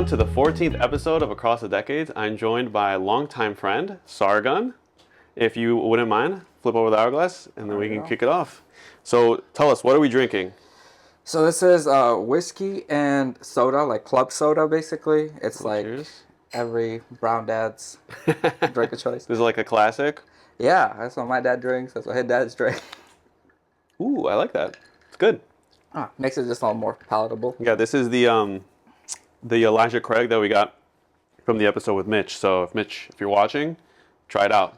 everyone, to the 14th episode of Across the Decades. I'm joined by longtime friend, Sargun. If you wouldn't mind, flip over the hourglass, and then we can kick it off. So tell us, what are we drinking? So this is whiskey and soda, like club soda, basically. It's like cheers. Every brown dad's drink of choice. This is like a classic. Yeah, that's what my dad drinks. That's what his dad's drink. Ooh, I like that. It's good. Makes it just a little more palatable. Yeah, this is the Elijah Craig that we got from the episode with Mitch. So if you're watching, try it out.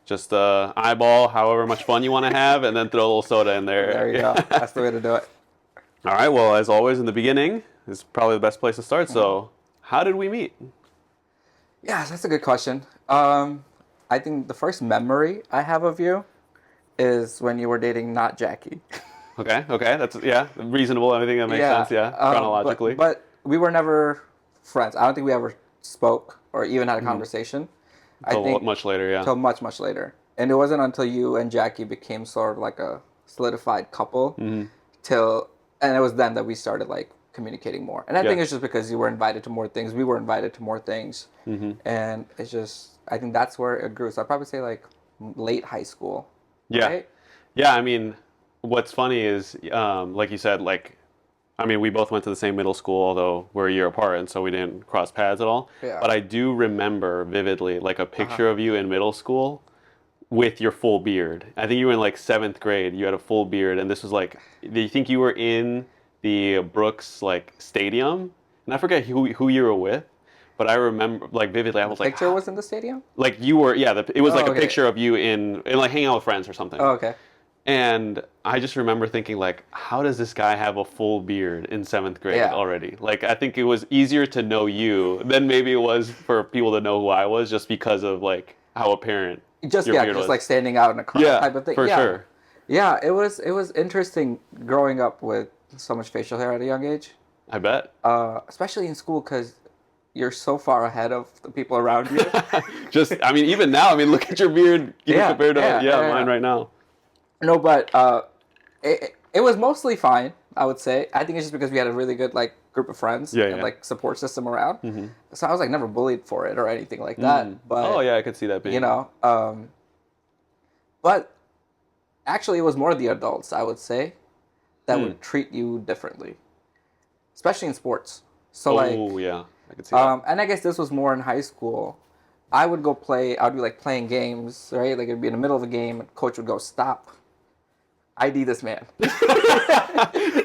Just eyeball however much fun you want to have, and then throw a little soda in there. There you go. That's the way to do it. All right. Well, as always, in the beginning is probably the best place to start. So, how did we meet? Yeah, that's a good question. I think the first memory I have of you is when you were dating not Jackie. Okay. That's reasonable. I think that makes sense. Yeah, chronologically. But we were never friends. I don't think we ever spoke or even had a conversation. Until much later, yeah. Until much later. And it wasn't until you and Jackie became sort of like a solidified couple and it was then that we started like communicating more. And I think it's just because you were invited to more things. We were invited to more things. And it's just, I think that's where it grew. So I'd probably say like late high school. Yeah. Right? Yeah, I mean, what's funny is, like you said, we both went to the same middle school, although we're a year apart, and so we didn't cross paths at all. Yeah. But I do remember vividly, like, a picture of you in middle school with your full beard. I think you were in, like, 7th grade. You had a full beard, and this was, like, I think you were in the Brooks, like, stadium. And I forget who you were with, but I remember, like, vividly, I was like... The picture was in the stadium? Like, you were, it was, like, a picture of you in, like, hanging out with friends or something. Oh, okay. And I just remember thinking, like, how does this guy have a full beard in 7th grade already? Like, I think it was easier to know you than maybe it was for people to know who I was, just because of, like, how apparent your beard was. Like standing out in a crowd type of thing. For sure. Yeah, it was interesting growing up with so much facial hair at a young age. I bet. Especially in school, because you're so far ahead of the people around you. Even now, look at your beard compared to mine right now. No, but it was mostly fine, I would say. I think it's just because we had a really good like group of friends and like support system around. So I was like never bullied for it or anything like that. But I could see that being. But actually, it was more the adults, I would say, that would treat you differently, especially in sports. So I could see that. And I guess this was more in high school. I would go play. I would be like playing games, right? Like it'd be in the middle of a game, and coach would go, "Stop! ID this man."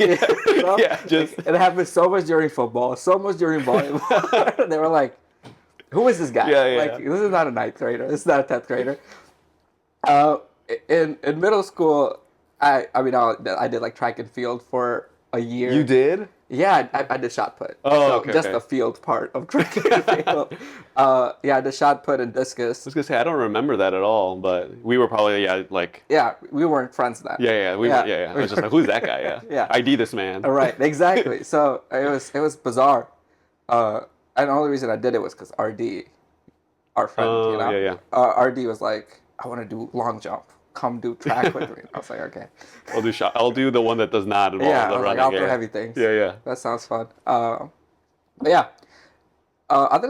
It happened so much during football, so much during volleyball. They were like, "Who is this guy? This is not a 9th grader. This is not a 10th grader." In middle school, I did like track and field for a year. You did? Yeah, I did shot put. Just the field part of track and field. I did shot put and discus. I was gonna say I don't remember that at all, but we were probably we weren't friends then. I was just like, who's that guy? Yeah. ID this man. Right, exactly. So it was bizarre. And the only reason I did it was because RD, our friend, RD was like, I want to do long jump. Come do track with me. I was like, okay. I'll do the one that does not involve the running. I'll throw heavy things. Yeah. That sounds fun. Other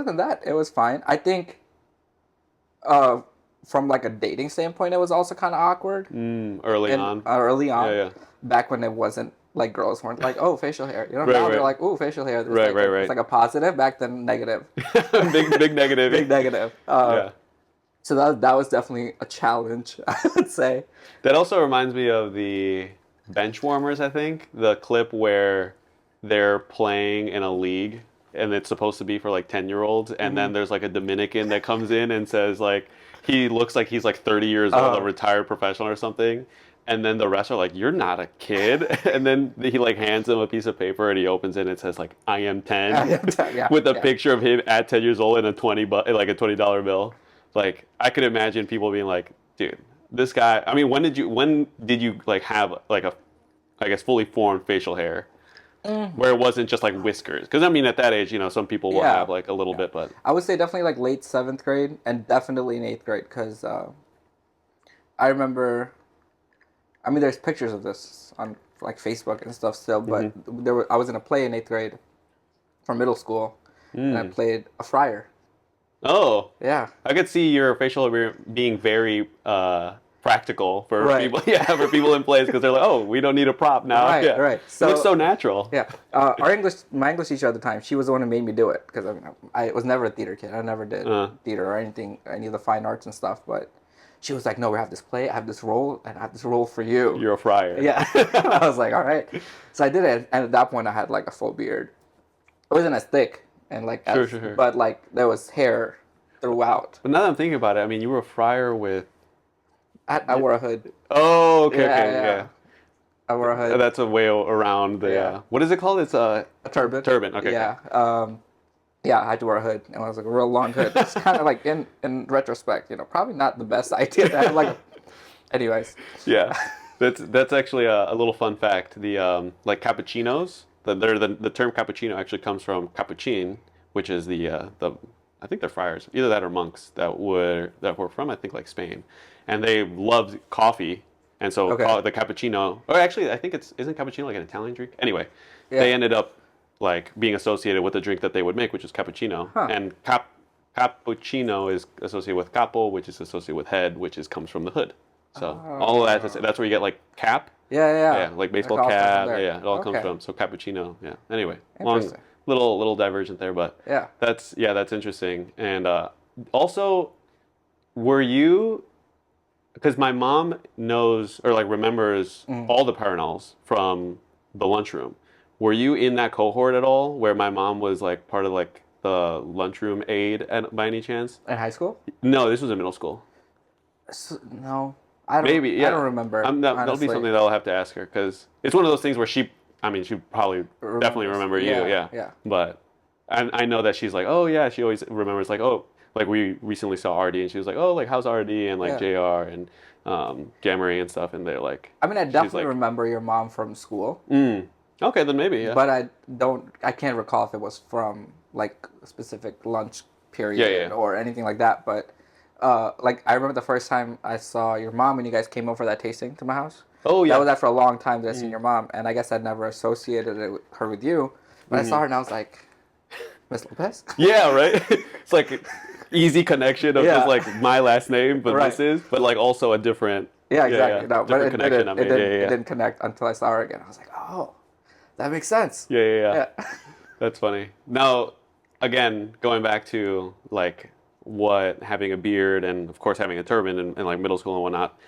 than that, it was fine. I think from like a dating standpoint, it was also kind of awkward. Early on. Yeah. Back when it wasn't like girls weren't like, oh, facial hair. Now they're like, oh, facial hair. Right. It's like a positive. Back then, negative. big negative. Big negative. So that was definitely a challenge, I would say. That also reminds me of the bench warmers, I think. The clip where they're playing in a league and it's supposed to be for like 10-year-olds. And then there's like a Dominican that comes in and says like, he looks like he's like 30 years old, a retired professional or something. And then the rest are like, you're not a kid. And then he like hands him a piece of paper and he opens it and it says like, I am 10. I am 10, with a picture of him at 10 years old and a $20 bill. Like, I could imagine people being like, dude, this guy, when did you like have like a, I guess, fully formed facial hair where it wasn't just like whiskers? Because at that age, some people will have like a little bit, but. I would say definitely like late 7th grade and definitely in 8th grade because I remember, there's pictures of this on like Facebook and stuff still, but I was in a play in 8th grade for middle school and I played a friar. Oh. Yeah. I could see your facial being very practical for Right. people. Yeah, for people in plays because they're like, oh, we don't need a prop now. Right, yeah. right. So, it looks so natural. Yeah. My English teacher at the time, she was the one who made me do it because I was never a theater kid. I never did theater or anything, any of the fine arts and stuff. But she was like, no, we have this play, I have this role, and I have this role for you. You're a friar. Yeah. I was like, all right. So I did it, and at that point, I had like a full beard. It wasn't as thick, and like, Sure. but like there was hair throughout. But now that I'm thinking about it, I mean, you were a friar with. I wore a hood. Oh, okay, yeah. I wore a hood. That's a way around the. What is it called? It's a turban. Turban. Okay. Yeah. Yeah, I had to wear a hood, and it was like a real long hood. It's kind of like in retrospect, probably not the best idea to have like. Anyways. Yeah, that's actually a little fun fact. The like cappuccinos, the term cappuccino actually comes from capuchin, which is the I think they're friars, either that or monks that were from I think like Spain, and they loved coffee, and so the cappuccino. Or actually, I think isn't cappuccino like an Italian drink? Anyway, they ended up like being associated with the drink that they would make, which is cappuccino, and cappuccino is associated with capo, which is associated with head, which comes from the hood. So all of that's where you get like cap. Yeah, like baseball cap. Yeah, it all comes from. So cappuccino. Yeah. Anyway, long little divergent there, but that's interesting. And also, were you? Because my mom knows or like remembers all the Paranals from the lunchroom. Were you in that cohort at all, where my mom was like part of like the lunchroom aide by any chance? In high school? No, this was in middle school. No. I don't remember. That'll be something that I'll have to ask her because it's one of those things where she probably definitely remember you. Yeah. But I know that she's like, oh yeah, she always remembers like, oh, like we recently saw RD and she was like, oh, like how's RD and like JR and Jammery and stuff, and they're like. I mean, I definitely remember your mom from school. Okay, then maybe, yeah. But I can't recall if it was from like a specific lunch period or anything like that. But like I remember the first time I saw your mom when you guys came over for that tasting to my house. Oh yeah. That was after a long time that I seen your mom, and I guess I'd never associated her with you. But I saw her and I was like, Miss Lopez. Yeah, right. It's like easy connection of just like my last name, but but like also a different. Yeah, exactly. No, but it didn't connect until I saw her again. I was like, oh, that makes sense. Yeah. That's funny. Now, again, going back to like what having a beard and of course having a turban in like middle school and whatnot,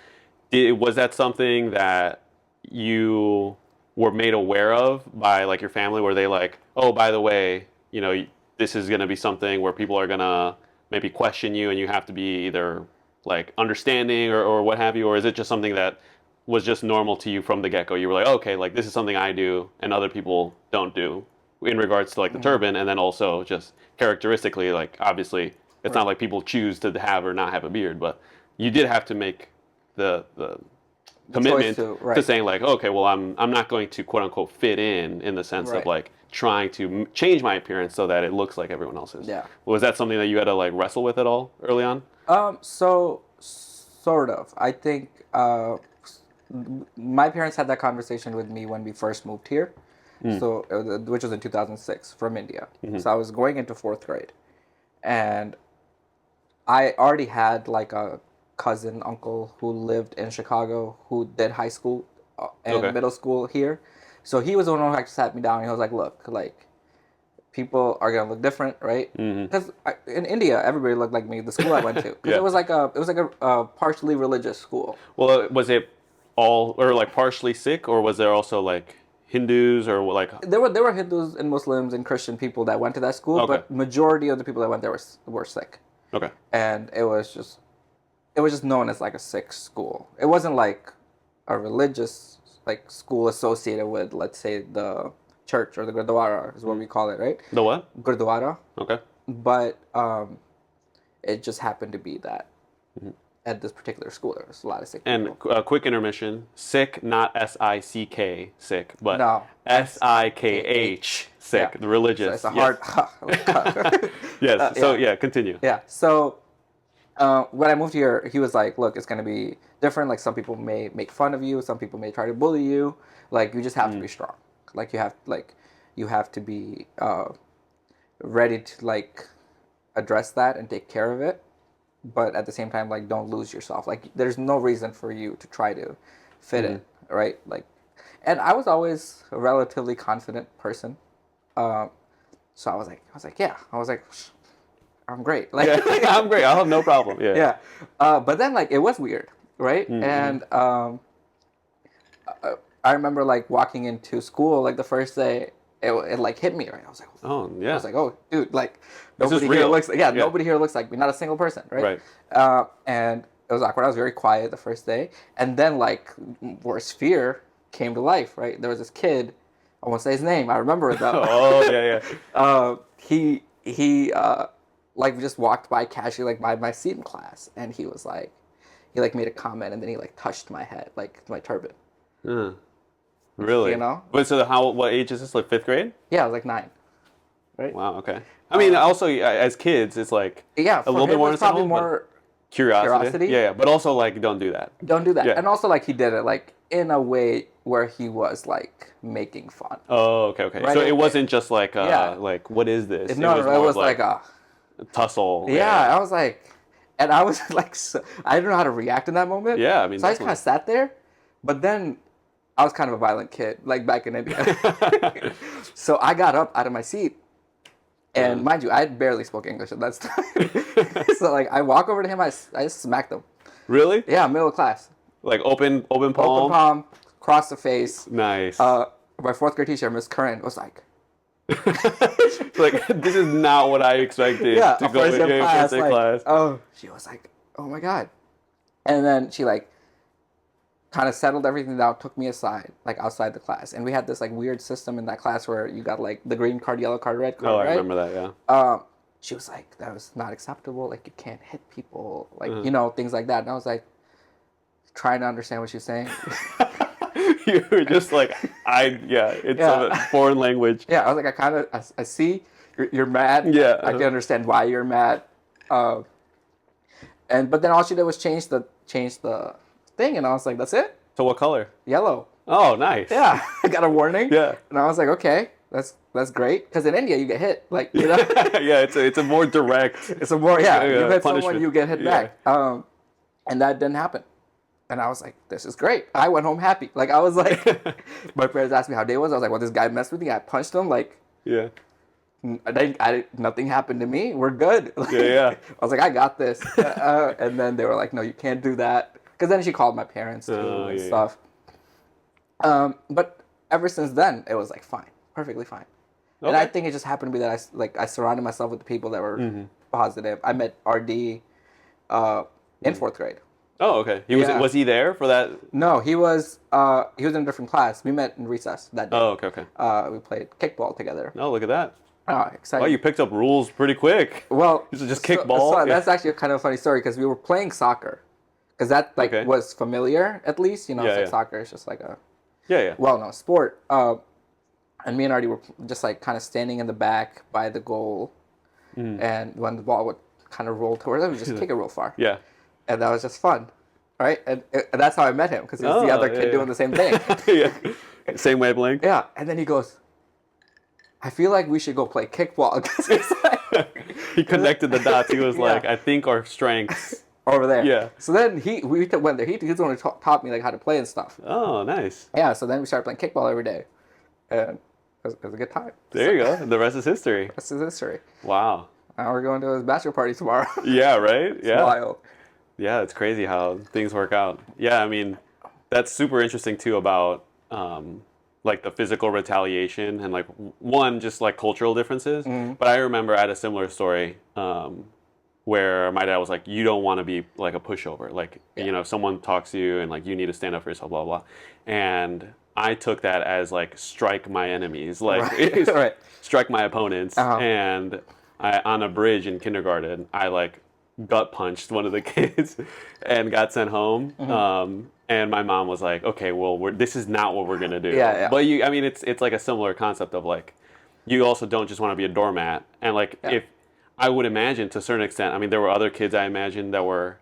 was that something that you were made aware of by like your family? Were they like, oh, by the way, this is going to be something where people are going to maybe question you and you have to be either like understanding or what have you, or is it just something that was just normal to you from the get-go? You were like, okay, like this is something I do and other people don't do in regards to like the turban, and then also just characteristically, like obviously it's not like people choose to have or not have a beard, but you did have to make the commitment to saying like, okay, well I'm not going to quote unquote fit in the sense of like trying to change my appearance so that it looks like everyone else's. Yeah. Was that something that you had to like wrestle with at all early on? So sort of. I think my parents had that conversation with me when we first moved here. So which was in 2006 from India. So I was going into 4th grade, and I already had like a cousin, uncle who lived in Chicago who did high school and middle school here. So he was the one who actually sat me down and he was like, look, like people are going to look different, right? Because in India, everybody looked like me, the school I went to. Because it was like a partially religious school. Well, was it all, or like partially Sikh, or was there also like Hindus or like? There were Hindus and Muslims and Christian people that went to that school, but majority of the people that went there were Sikh. Okay. And it was just known as like a Sikh school. It wasn't like a religious like school associated with, let's say, the church or the Gurdwara is what we call it, right? The what? Gurdwara. Okay. But it just happened to be that at this particular school there was a lot of Sikh people. And a quick intermission. Sikh, not S-I-C-K, Sikh, but no. S-I-K-H, Sikh, the religious. So it's a hard... Yes, so continue. Yeah, so when I moved here, he was like, look, it's going to be different. Like, some people may make fun of you. Some people may try to bully you. Like, you just have to be strong. Like, you have to be ready to like address that and take care of it, but at the same time, like, don't lose yourself. Like, there's no reason for you to try to fit in, right? Like, and I was always a relatively confident person. So I was like, yeah. I was like, I'm great. Like, I'm great. I'll have no problem. Yeah. Yeah. But then, like, it was weird, right? And I remember, like, walking into school, like, the first day, it like, hit me, right? I was like, oh, yeah. I was like, oh, dude, like, nobody here looks like, nobody here looks like me. Not a single person, right? And it was awkward. I was very quiet the first day. And then, like, worst fear came to life, right? There was this kid, I won't say his name. I remember it, though. Oh, yeah. He like, just walked by casually, like, by my seat in class. And he was like, he, like, made a comment, and then he, like, touched my head, like, my turban. Really? You know? But so what age is this? Like 5th grade? Yeah, I was like 9. Right? Wow, okay. I mean, also, as kids, it's like a little bit more probably more curiosity. Yeah, but also, like, don't do that. Don't do that. Yeah. And also, like, he did it, like, in a way where he was, like, making fun. Oh, okay. Right? So it wasn't just like, like, what is this? It was like a tussle. Yeah, I was like, and I was like, I didn't know how to react in that moment. Yeah, I mean, so I just kind of sat there, but then I was kind of a violent kid, like, back in India. So I got up out of my seat, and mind you, I barely spoke English at that time. So, like, I walk over to him, I just smacked him. Really? Yeah, middle of class. Like, open palm? Open palm, cross the face. Nice. My 4th grade teacher, Miss Curran, was like, like, this is not what I expected to go in first day class. Oh, she was like, oh my God. And then she, like, kind of settled everything down, took me aside, like, outside the class. And we had this, like, weird system in that class where you got, like, the green card, yellow card, red card, right? I remember that, yeah. She was like, that was not acceptable. Like, you can't hit people, like, you know, things like that. And I was like, trying to understand what she's saying. You were just like, it's a foreign language. Yeah, I was like, I see you're mad. Yeah. I can understand why you're mad. But then all she did was change the thing, and I was like, that's it? So what color? Yellow. Oh, nice. Yeah, I got a warning. Yeah. And I was like, okay, that's great. Because in India, you get hit. Like, you know? Yeah, it's a more direct. It's a more, you hit punishment. someone, you get hit back. And that didn't happen. And I was like, this is great. I went home happy. Like, I was like, my parents asked me how day was. I was like, well, this guy messed with me. I punched him. Like, yeah. Nothing happened to me. We're good. Like, yeah. I was like, I got this. And then they were like, no, you can't do that. Because then she called my parents too and stuff. But ever since then, it was like fine. Perfectly fine. Okay. And I think it just happened to be that I surrounded myself with the people that were positive. I met RD in 4th grade. Oh, okay. Was he there for that? No, he was in a different class. We met in recess that day. Oh, okay. We played kickball together. Oh, look at that. Oh, exciting. Wow, you picked up rules pretty quick. Well, just kickball. So that's actually a kind of funny story because we were playing soccer. Because that was familiar, at least. You know, soccer is just like a well-known sport. And me and Artie were just like kind of standing in the back by the goal. And when the ball would kind of roll towards us, we just kick it real far. Yeah. And that was just fun, right? And that's how I met him, because he was the other kid doing the same thing. Yeah. Same wavelength. Yeah. And then he goes, I feel like we should go play kickball. Like, he connected the dots. He was like, I think our strengths. Over there. Yeah. So then we went there. He's the one who taught me, like, how to play and stuff. Oh, nice. Yeah, so then we started playing kickball every day. And it was a good time. There you go. The rest is history. The rest is history. Wow. Now we're going to his bachelor party tomorrow. Yeah, right? It's wild. Yeah, it's crazy how things work out. Yeah, I mean, that's super interesting, too, about, like, the physical retaliation and, like, just, like, cultural differences. But I remember I had a similar story where my dad was like, you don't want to be, like, a pushover. Like, you know, if someone talks to you and, like, you need to stand up for yourself, blah, blah. And I took that as, like, strike my enemies. Like, right. strike my opponents. And on a bridge in kindergarten, I, like, gut punched one of the kids and got sent home. And my mom was like, okay, well, this is not what we're going to do. Yeah. But I mean, it's like a similar concept of, like, you also don't just want to be a doormat. And, like, if I would imagine to a certain extent, I mean, there were other kids I imagine that were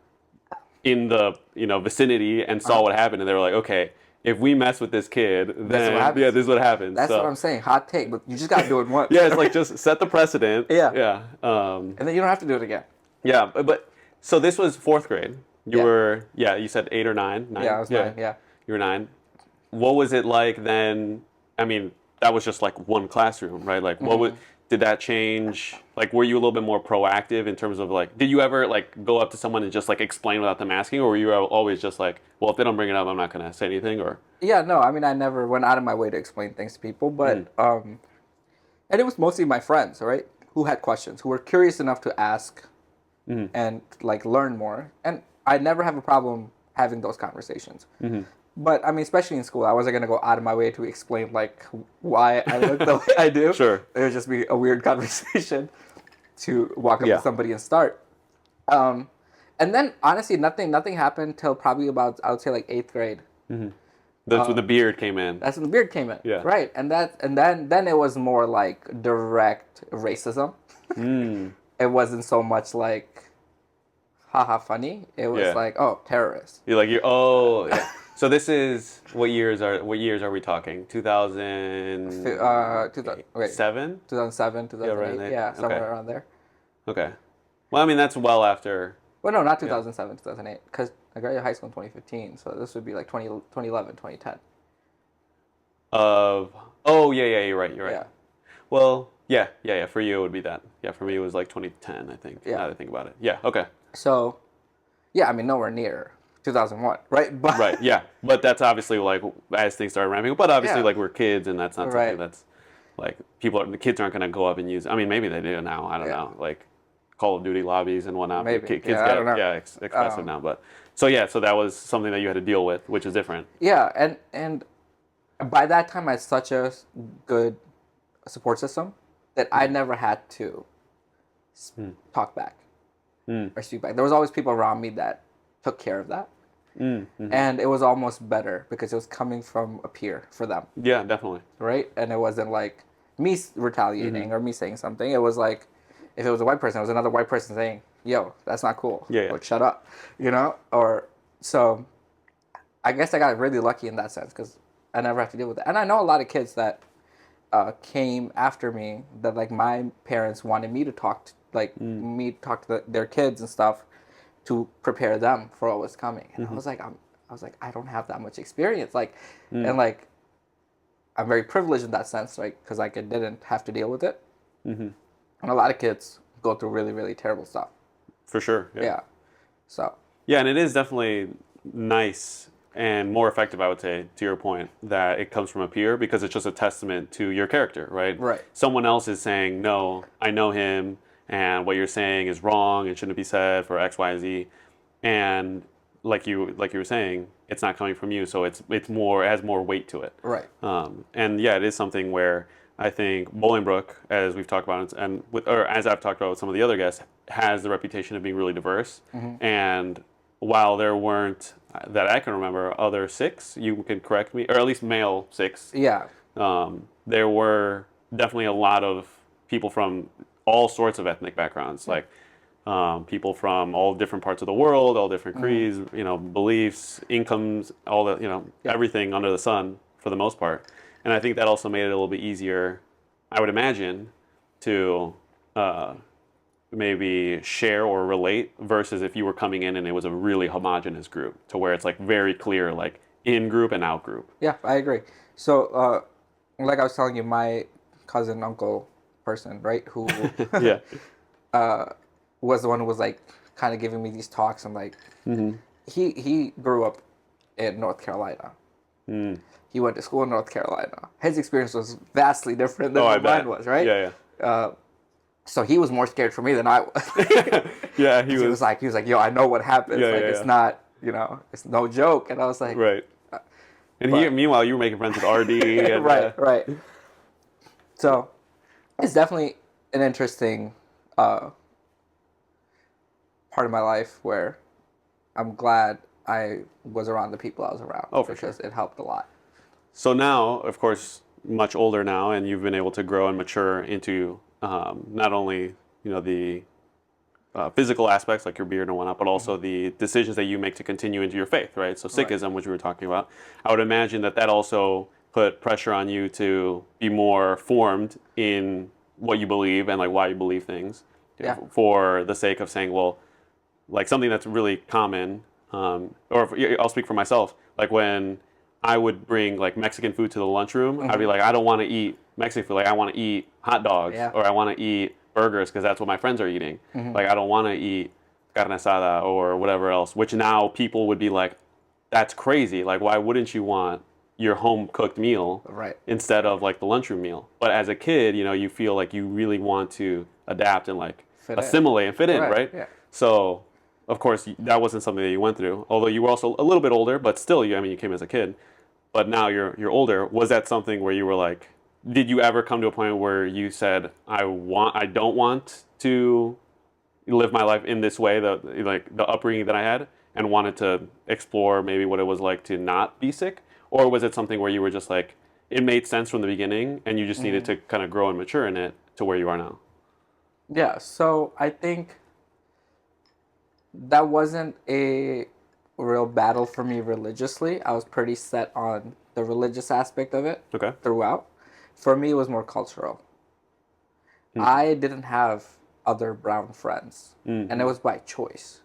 in the, vicinity and saw what happened, and they were like, okay, if we mess with this kid, then yeah, this is what happens. That's what I'm saying. Hot take, but you just got to do it once. Yeah, it's like just set the precedent. Yeah. Yeah. And then you don't have to do it again. Yeah, but so this was fourth grade. You were, you said 8 or 9? 9? Yeah, I was 9, yeah. You were 9. What was it like then? I mean, that was just like one classroom, right? Like, did that change? Like, were you a little bit more proactive in terms of like, did you ever like go up to someone and just like explain without them asking, or were you always just like, well, if they don't bring it up, I'm not gonna say anything, or? Yeah, no, I mean, I never went out of my way to explain things to people, but and it was mostly my friends, right, who had questions, who were curious enough to ask and like learn more, and I never have a problem having those conversations. But I mean, especially in school, I wasn't gonna go out of my way to explain like why I look the way I do. Sure, it would just be a weird conversation to walk up to somebody and start. And then honestly, nothing happened till probably about, I would say, like 8th grade. That's when the beard came in. That's when the beard came in. Yeah. Right, and then it was more like direct racism. It wasn't so much like, haha, funny. It was like, oh, terrorists. You're like, yeah. So this is, what years are we talking? 2000. 2007, 2008. Yeah, somewhere around there. Okay. Well, I mean, that's well after. Well, no, not 2007, 2008, because I graduated high school in 2015, so this would be like 2011, 2010. You're right. Yeah. Well, yeah. For you, it would be that. Yeah, for me, it was like 2010, I think. Yeah. Now that I think about it. Yeah. Okay. So, yeah, I mean, nowhere near 2001, right? But right. Yeah. But that's obviously like as things started ramping up. But obviously, like we're kids, and that's not something that's like the kids aren't going to go up and use. I mean, maybe they do now. I don't know. Like Call of Duty lobbies and whatnot. Maybe. Kids get expressive now. But so that was something that you had to deal with, which is different. Yeah, and by that time, I had such a good support system that I never had to talk back or speak back. There was always people around me that took care of that. And it was almost better because it was coming from a peer for them. Yeah, definitely. Right? And it wasn't like me retaliating or me saying something. It was like, if it was a white person, it was another white person saying, yo, that's not cool. Yeah. Or shut up. Or so I guess I got really lucky in that sense because I never have to deal with that. And I know a lot of kids that came after me that like my parents wanted me to talk to their kids and stuff to prepare them for what was coming. And I was like, I don't have that much experience. Like, and like, I'm very privileged in that sense, like, because like I didn't have to deal with it. And a lot of kids go through really, really terrible stuff. For sure. Yeah. So. Yeah, and it is definitely nice and more effective, I would say, to your point, that it comes from a peer because it's just a testament to your character, right? Right. Someone else is saying, no, I know him, and what you're saying is wrong, it shouldn't be said for X, Y, Z. And like you were saying, it's not coming from you, so it has more weight to it. Right. And yeah, it is something where I think Bolingbrook, as we've talked about, or as I've talked about with some of the other guests, has the reputation of being really diverse. And while there weren't, that I can remember, other Sikhs, you can correct me, or at least male Sikhs. Yeah. There were definitely a lot of people from all sorts of ethnic backgrounds, like people from all different parts of the world, all different creeds, beliefs, incomes, all the, everything under the sun for the most part. And I think that also made it a little bit easier, I would imagine, to maybe share or relate versus if you were coming in and it was a really homogenous group to where it's like very clear, like in group and out group. Yeah, I agree. So, like I was telling you, my cousin, uncle person, right, who was the one who was like kind of giving me these talks, and like he grew up in North Carolina. He went to school in North Carolina. His experience was vastly different than what mine was, right? Yeah. So he was more scared for me than I was. Yeah, he was like, yo, I know what happens. It's not, it's no joke. And I was like, right. And meanwhile, you were making friends with RD. And, right. So it's definitely an interesting part of my life where I'm glad I was around the people I was around. Oh, for sure. Because it helped a lot. So now, of course, much older now, and you've been able to grow and mature into not only the physical aspects like your beard and whatnot, but also the decisions that you make to continue into your faith, right? So Sikhism, which we were talking about, I would imagine that also put pressure on you to be more formed in what you believe and like why you believe things, for the sake of saying, well, like something that's really common, I'll speak for myself, like when I would bring like Mexican food to the lunchroom, I'd be like, I don't want to eat Mexican food, like I want to eat hot dogs, or I want to eat burgers because that's what my friends are eating. Like I don't want to eat carne asada or whatever else, which now people would be like, that's crazy. Like why wouldn't you want your home cooked meal instead of like the lunchroom meal? But as a kid, you know, you feel like you really want to adapt and like assimilate and fit in, right? Yeah. So of course that wasn't something that you went through, although you were also a little bit older, but still, you came as a kid. But now you're older. Was that something where you were like, did you ever come to a point where you said, I don't want to live my life in this way, the upbringing that I had, and wanted to explore maybe what it was like to not be Sikh? Or was it something where you were just like, it made sense from the beginning and you just needed to kind of grow and mature in it to where you are now? Yeah, so I think that wasn't a real battle for me religiously. I was pretty set on the religious aspect of it throughout. For me, it was more cultural. I didn't have other brown friends, and it was by choice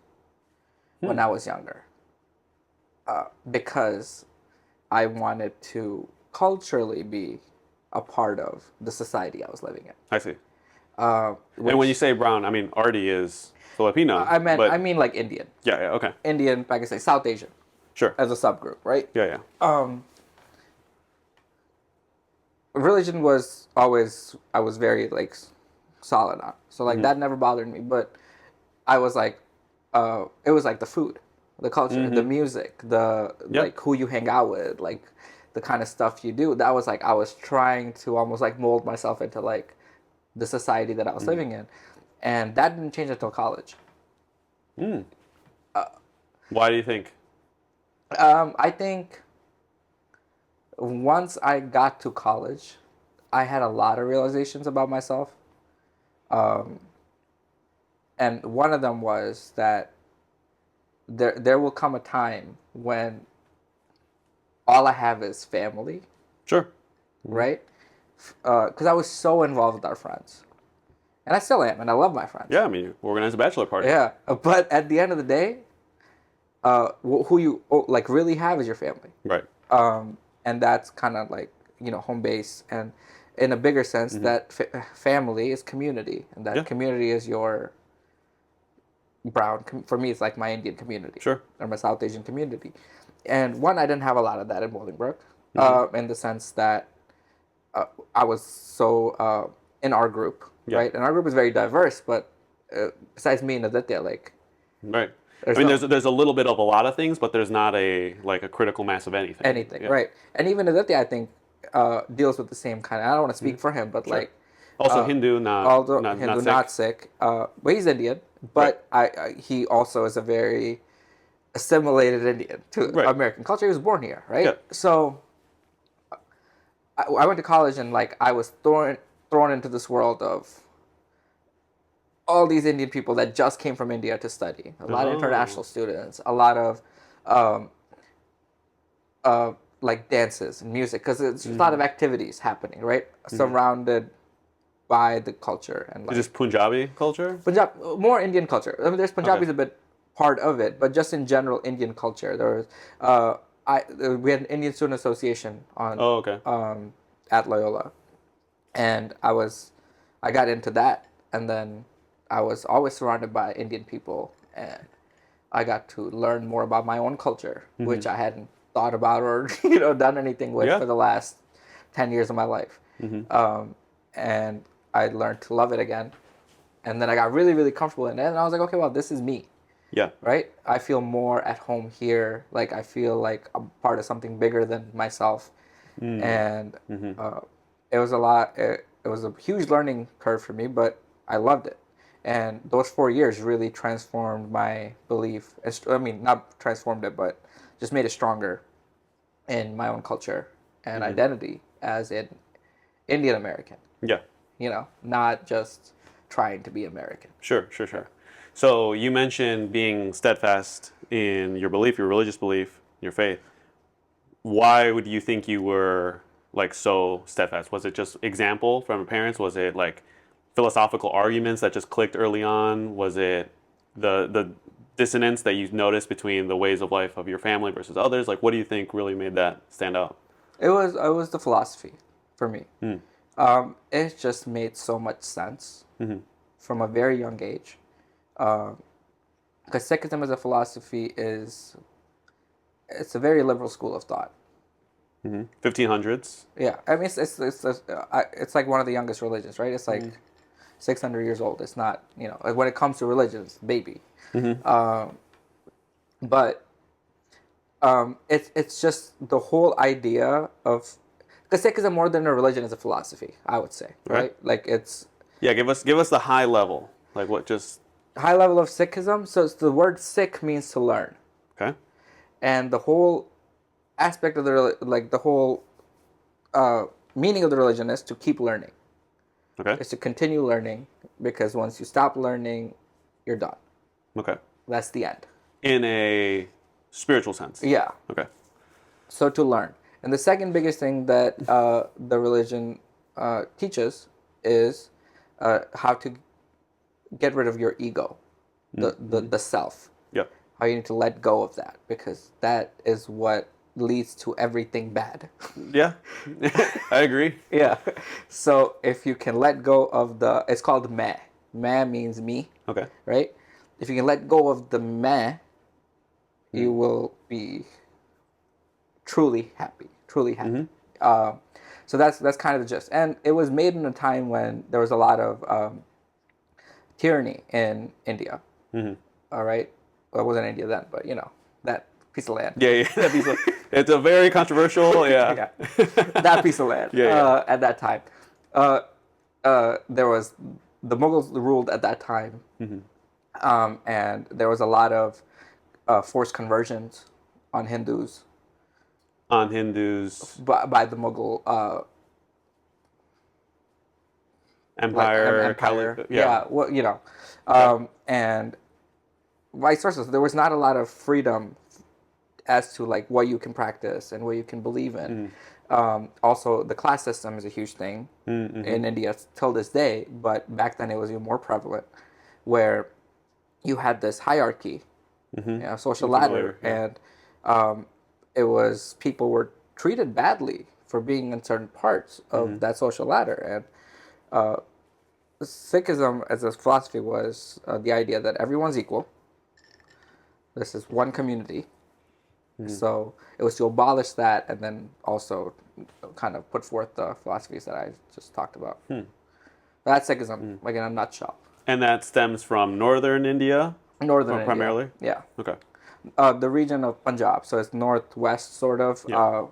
when I was younger, because I wanted to culturally be a part of the society I was living in. I see. And when you say brown, I mean Artie is Filipino. I mean like Indian. Yeah, okay. Indian, Pakistani, South Asian. Sure. As a subgroup, right? Yeah, yeah. Religion was always, I was very like solid on. So like that never bothered me, but I was like, it was like the food, the culture, the music, like who you hang out with, like the kind of stuff you do. That was like, I was trying to almost like mold myself into like the society that I was living in. And that didn't change until college. Why do you think? I think once I got to college, I had a lot of realizations about myself. And one of them was that there will come a time when all I have is family. Sure. Right? Because I was so involved with our friends. And I still am, and I love my friends. Yeah, I mean, you organized a bachelor party. Yeah, but at the end of the day, who you like really have is your family. Right. And that's kind of like, home base. And in a bigger sense, that family is community. And that community is your brown, for me, it's like my Indian community. Sure. Or my South Asian community. And one, I didn't have a lot of that in Bolingbrook, in the sense that I was so in our group, right? And our group is very diverse, but besides me and Aditya, like... Right. There's a little bit of a lot of things, but there's not a critical mass of anything. Anything, right? And even Aditya, I think, deals with the same kind of. I don't want to speak for him, but like also Hindu, not Sikh. But he's Indian. But he also is a very assimilated Indian to American culture. He was born here, right? Yeah. So I went to college and like I was thrown into this world of all these Indian people that just came from India to study. A lot of international students, a lot of like dances and music, because there's a lot of activities happening, right? Surrounded by the culture. And like, is this Punjabi culture? More Indian culture. I mean, there's Punjabi's a bit part of it, but just in general Indian culture. There was, we had an Indian Student Association on at Loyola. And I got into that, and then I was always surrounded by Indian people, and I got to learn more about my own culture, which I hadn't thought about or done anything with for the last 10 years of my life. And I learned to love it again, and then I got really, really comfortable in it, and I was like, okay, well, this is me. Yeah. Right? I feel more at home here. Like, I feel like I'm part of something bigger than myself. And it was a lot. It was a huge learning curve for me, but I loved it. And those 4 years really transformed my belief. I mean, not transformed it, but just made it stronger in my own culture and identity as an Indian American. Yeah. Not just trying to be American. Sure. So you mentioned being steadfast in your belief, your religious belief, your faith. Why would you think you were like so steadfast? Was it just example from your parents? Was it like philosophical arguments that just clicked early on? Was it the dissonance that you noticed between the ways of life of your family versus others? Like, what do you think really made that stand out? It was the philosophy for me. Mm. It just made so much sense Mm-hmm. from a very young age. Because Sikhism as a philosophy it's a very liberal school of thought. Mm-hmm. 1500s. Yeah, I mean it's like one of the youngest religions, right? It's like 600 years old. It's not, like when it comes to religions, baby. Mm-hmm. But it's just the whole idea of, because Sikhism more than a religion is a philosophy, I would say, right? Like it's give us the high level, like what just high level of Sikhism. So the word Sikh means to learn, okay, and the whole aspect of the whole meaning of the religion is to keep learning. Okay, Is to continue learning, because once you stop learning, you're done. Okay, That's the end. In a spiritual sense. Yeah. Okay. So to learn. And the second biggest thing that the religion teaches is how to get rid of your ego, the self. Yep. How you need to let go of that, because that is what leads to everything bad. Yeah, I agree. Yeah. So if you can let go of it's called meh. Meh means me. Okay. Right? If you can let go of the meh, you will be truly happy. Truly happy. So that's kind of the gist. And it was made in a time when there was a lot of tyranny in India. All right? Well, it wasn't India then, but that piece of land. Yeah. That piece of, it's a very controversial, yeah. That piece of land. Yeah. At that time. There was, the Mughals ruled at that time. And there was a lot of forced conversions on Hindus. On Hindus. By the Mughal Empire. Empire. Yeah. Well, and vice versa. So there was not a lot of freedom as to like what you can practice and what you can believe in. Also, the class system is a huge thing in India till this day, but back then it was even more prevalent, where you had this hierarchy, social ladder, and it was, people were treated badly for being in certain parts of that social ladder. And Sikhism as a philosophy was the idea that everyone's equal. This is one community. So it was to abolish that, and then also kind of put forth the philosophies that I just talked about. That's Sikhism, like in a nutshell. And that stems from northern India? Northern India. Primarily? Yeah. Okay. The region of Punjab, so it's northwest sort of. Yeah.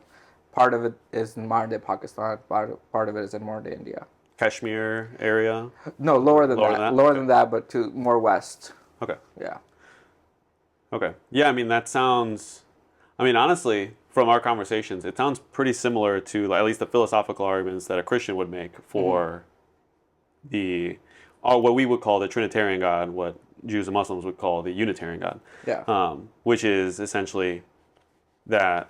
Part of it is in modern day Pakistan, part of it is in modern day India. Kashmir area? No, lower than that. Lower than that, but to more west. Okay. Yeah. Okay. Yeah, I mean, that sounds, I mean, honestly, from our conversations, it sounds pretty similar to at least the philosophical arguments that a Christian would make for what we would call the Trinitarian God, what Jews and Muslims would call the Unitarian God. Yeah. Which is essentially that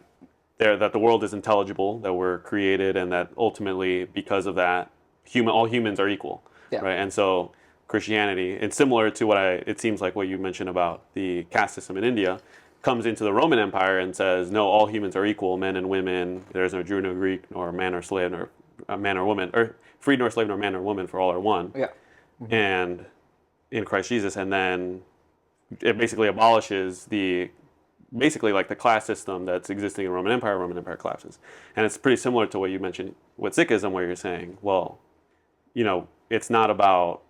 the world is intelligible, that we're created, and that ultimately, because of that, all humans are equal. Yeah. Right? And so Christianity, and similar to it seems like what you mentioned about the caste system in India, comes into the Roman Empire and says, no, all humans are equal, men and women. There's no Jew, no Greek, nor man or slave, nor man or woman, or free nor slave, nor man or woman, for all are one. Yeah. And in Christ Jesus, and then it basically abolishes basically like the class system that's existing in Roman Empire collapses. And it's pretty similar to what you mentioned with Sikhism, where you're saying, well, it's not about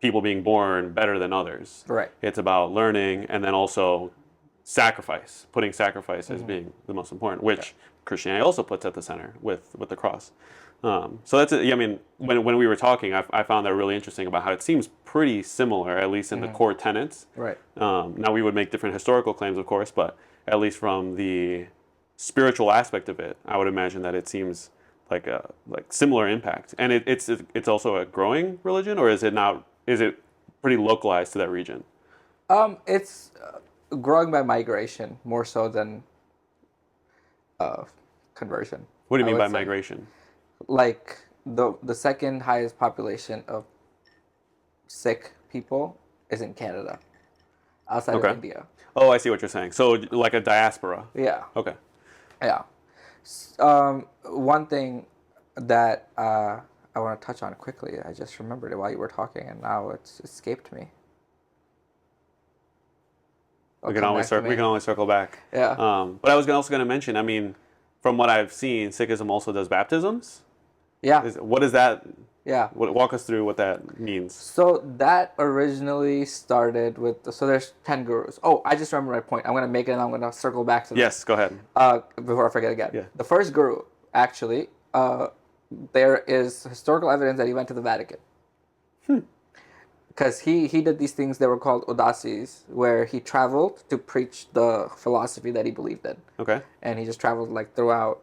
people being born better than others. Right. It's about learning, and then also sacrifice, putting sacrifice as being the most important, which Christianity also puts at the center with the cross. So that's it. I mean, when we were talking, I found that really interesting about how it seems pretty similar, at least in the core tenets. Right. Now we would make different historical claims, of course, but at least from the spiritual aspect of it, I would imagine that it seems like similar impact. And it's also a growing religion, or is it not? Is it pretty localized to that region? It's growing by migration more so than conversion. What do you I mean would by say. migration? Like the second highest population of Sikh people is in Canada, outside of India. Oh, I see what you're saying. So like a diaspora. Yeah. Okay. Yeah. One thing that I want to touch on quickly, I just remembered it while you were talking, and now it's escaped me. We can always circle back. Yeah. But I was also going to mention, I mean, from what I've seen, Sikhism also does baptisms. Yeah. What is that? Yeah. Walk us through what that means. So that originally started with, so there's 10 gurus. Oh, I just remember my point. I'm going to make it and I'm going to circle back to this. Yes, go ahead. Before I forget again. Yeah. The first guru, actually, there is historical evidence that he went to the Vatican. Because he did these things that were called udasis, where he traveled to preach the philosophy that he believed in. Okay. And he just traveled like throughout,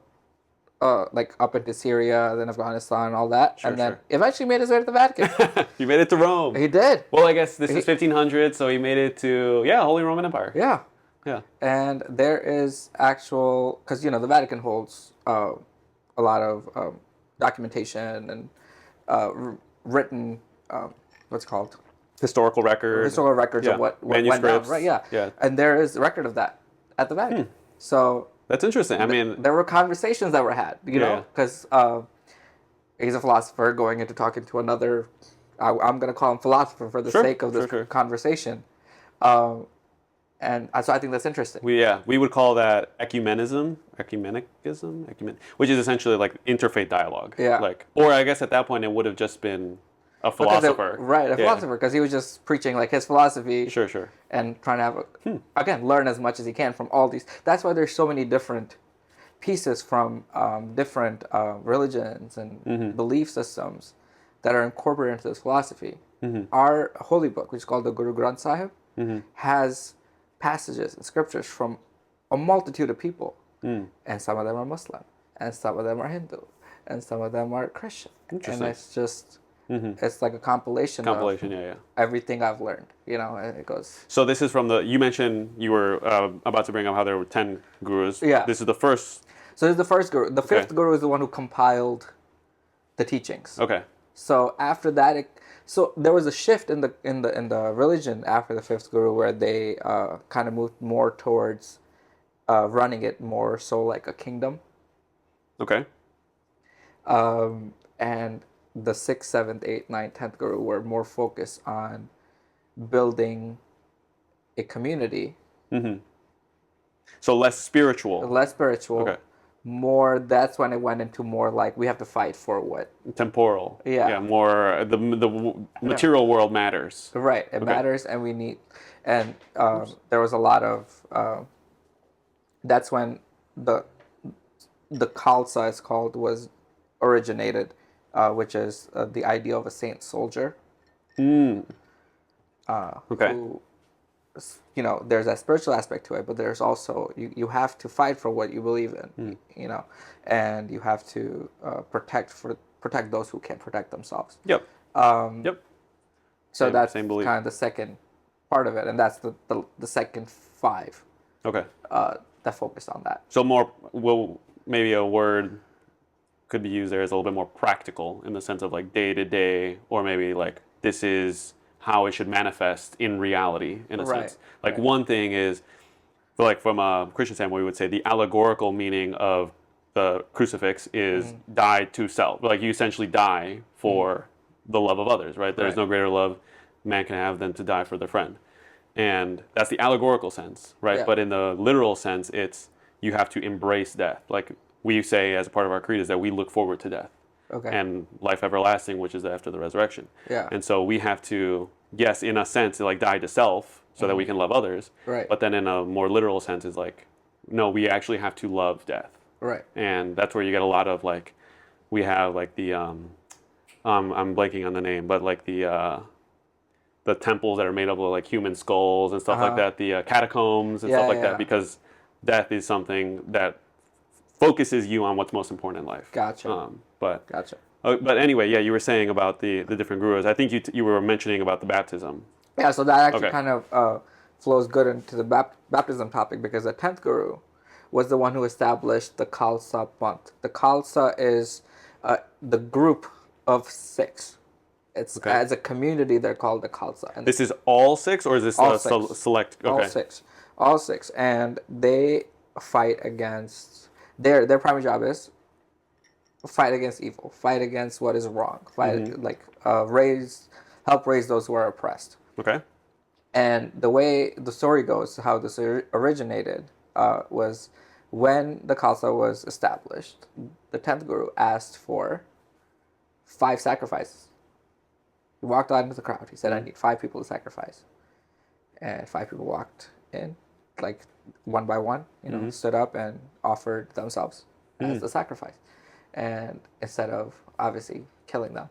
like up into Syria, then Afghanistan, and all that, and then eventually made his way to the Vatican. He made it to Rome. He did. Well, I guess this is 1500, so he made it to Holy Roman Empire. Yeah. Yeah. And there is actual, because the Vatican holds a lot of documentation and written, what's it called? Historical records of what went down, right? Yeah. Yeah. And there is a record of that at the Vatican. So that's interesting. I mean, there were conversations that were had, know, because he's a philosopher going into talking to another. I'm going to call him philosopher for the sake of this conversation, and so I think that's interesting. We would call that ecumenicism, which is essentially like interfaith dialogue. Yeah. Or I guess at that point it would have just been a philosopher. Philosopher, because he was just preaching like his philosophy. Sure. And trying to have again, learn as much as he can from all these. That's why there's so many different pieces from different religions and belief systems that are incorporated into this philosophy. Our holy book, which is called the Guru Granth Sahib, has passages and scriptures from a multitude of people. And some of them are Muslim, and some of them are Hindu, and some of them are Christian. Interesting. And it's just... It's like a compilation of everything I've learned, and it goes. So this is from you mentioned you were about to bring up how there were 10 gurus. Yeah. This is the first. So this is the first guru. The fifth guru is the one who compiled the teachings. Okay. So after that, so there was a shift in the religion after the fifth guru where they kind of moved more towards running it more so like a kingdom. Okay. And the 6th, 7th, 8th, 9th, 10th guru were more focused on building a community. So less spiritual. Okay. More, that's when it went into more like we have to fight for what? Temporal. Yeah. Yeah, more, the material world matters. Right, it matters and we need, and there was a lot of, that's when the Khalsa is called was originated. Which is the idea of a saint soldier. Okay. Who, there's that spiritual aspect to it, but there's also you have to fight for what you believe in, and you have to protect those who can't protect themselves. Yep. So that's kind of the second part of it, and that's the second 5. Okay. That focused on that. So maybe a word could be used there as a little bit more practical in the sense of like day to day, or maybe like this is how it should manifest in reality in a sense. Like one thing is, like from a Christian standpoint, we would say the allegorical meaning of the crucifix is die to self. Like you essentially die for the love of others, right? There's no greater love man can have than to die for their friend. And that's the allegorical sense, right? Yeah. But in the literal sense, it's you have to embrace death. Like we say as a part of our creed is that we look forward to death. Okay. And life everlasting, which is after the resurrection. Yeah. And so we have to, yes, in a sense, like die to self so that we can love others. Right. But then in a more literal sense is like, no, we actually have to love death. Right. And that's where you get a lot of like, we have like the, I'm blanking on the name, but like the temples that are made up of like human skulls and stuff like that, the catacombs and stuff like that, because death is something that focuses you on what's most important in life. Gotcha. Gotcha. But anyway, yeah, you were saying about the different gurus. I think you were mentioning about the baptism. Yeah, so that actually kind of flows good into the baptism topic because the 10th Guru was the one who established the Khalsa Panth. The Khalsa is the group of Sikhs. It's as a community they're called the Khalsa. And this is all Sikhs, or is this select? Okay. All Sikhs. All Sikhs. And they fight against, their primary job is fight against evil, fight against what is wrong, help raise those who are oppressed. Okay. And the way the story goes, how this originated, was when the Khalsa was established, the 10th Guru asked for 5 sacrifices. He walked out into the crowd. He said, I need 5 people to sacrifice. And 5 people walked in, like one by one, stood up and offered themselves as the sacrifice. And instead of obviously killing them,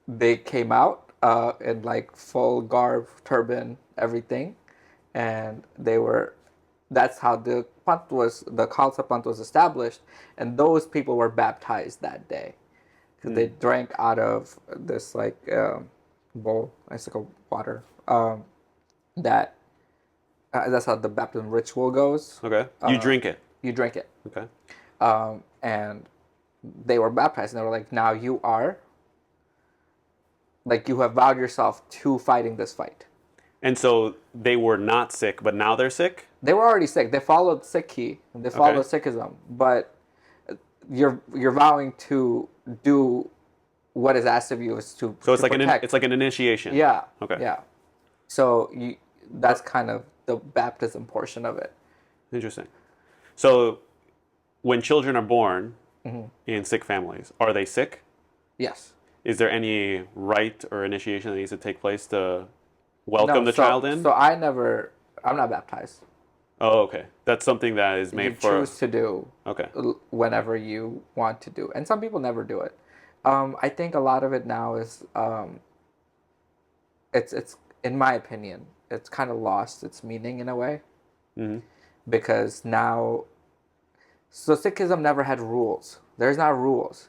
they came out in like full garb, turban, everything. And that's how the Khalsa Panth was established. And those people were baptized that day. Because they drank out of this like bowl, it's like a water. That's how the baptism ritual goes. Okay. You drink it. You drink it. Okay. And they were baptized, and they were like, now you are, like, you have vowed yourself to fighting this fight. And so they were not Sikh, but now they're Sikh? They were already Sikh. They followed Sikhi. They followed Sikhism. But you're vowing to do what is asked of you is to So it's to like protect. it's like an initiation. Yeah. Okay. Yeah. So that's kind of the baptism portion of it. Interesting. So when children are born in Sikh families, are they Sikh? Yes. Is there any rite or initiation that needs to take place to welcome the child in? So I'm not baptized. Oh, okay. That's something that is made for... You choose to do whenever you want to do. And some people never do it. I think a lot of it now is, it's in my opinion, it's kind of lost its meaning in a way. Mm-hmm. Because now... So Sikhism never had rules. There's not rules.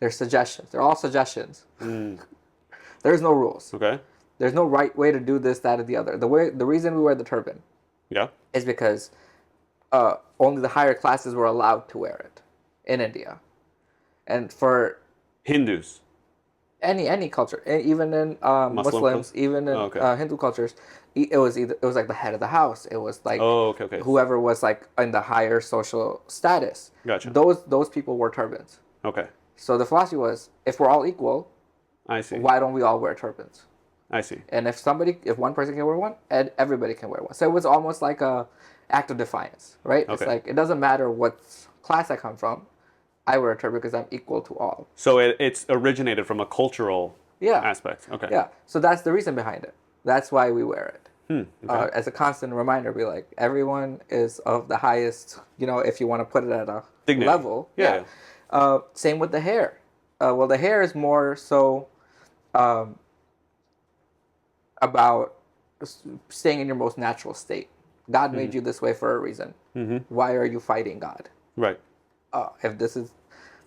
There's suggestions. They're all suggestions. There's no rules. Okay. There's no right way to do this, that, or the other. The reason we wear the turban is because only the higher classes were allowed to wear it in India. And for Hindus, any culture, even in Muslims, even in Hindu cultures, it was like the head of the house. It was like whoever was like in the higher social status. Gotcha. Those people wore turbans. Okay. So the philosophy was, if we're all equal, I see. Why don't we all wear turbans? I see. And if one person can wear one, everybody can wear one. So it was almost like a act of defiance, right? Okay. It's like, it doesn't matter what class I come from, I wear a turban because I'm equal to all. So it's originated from a cultural aspect. Okay. Yeah. So that's the reason behind it. That's why we wear it. Okay. As a constant reminder, be like, everyone is of the highest, if you want to put it at a dignity level. Yeah. Same with the hair. Well, the hair is more so about staying in your most natural state. God made you this way for a reason. Mm-hmm. Why are you fighting God? Right. If this is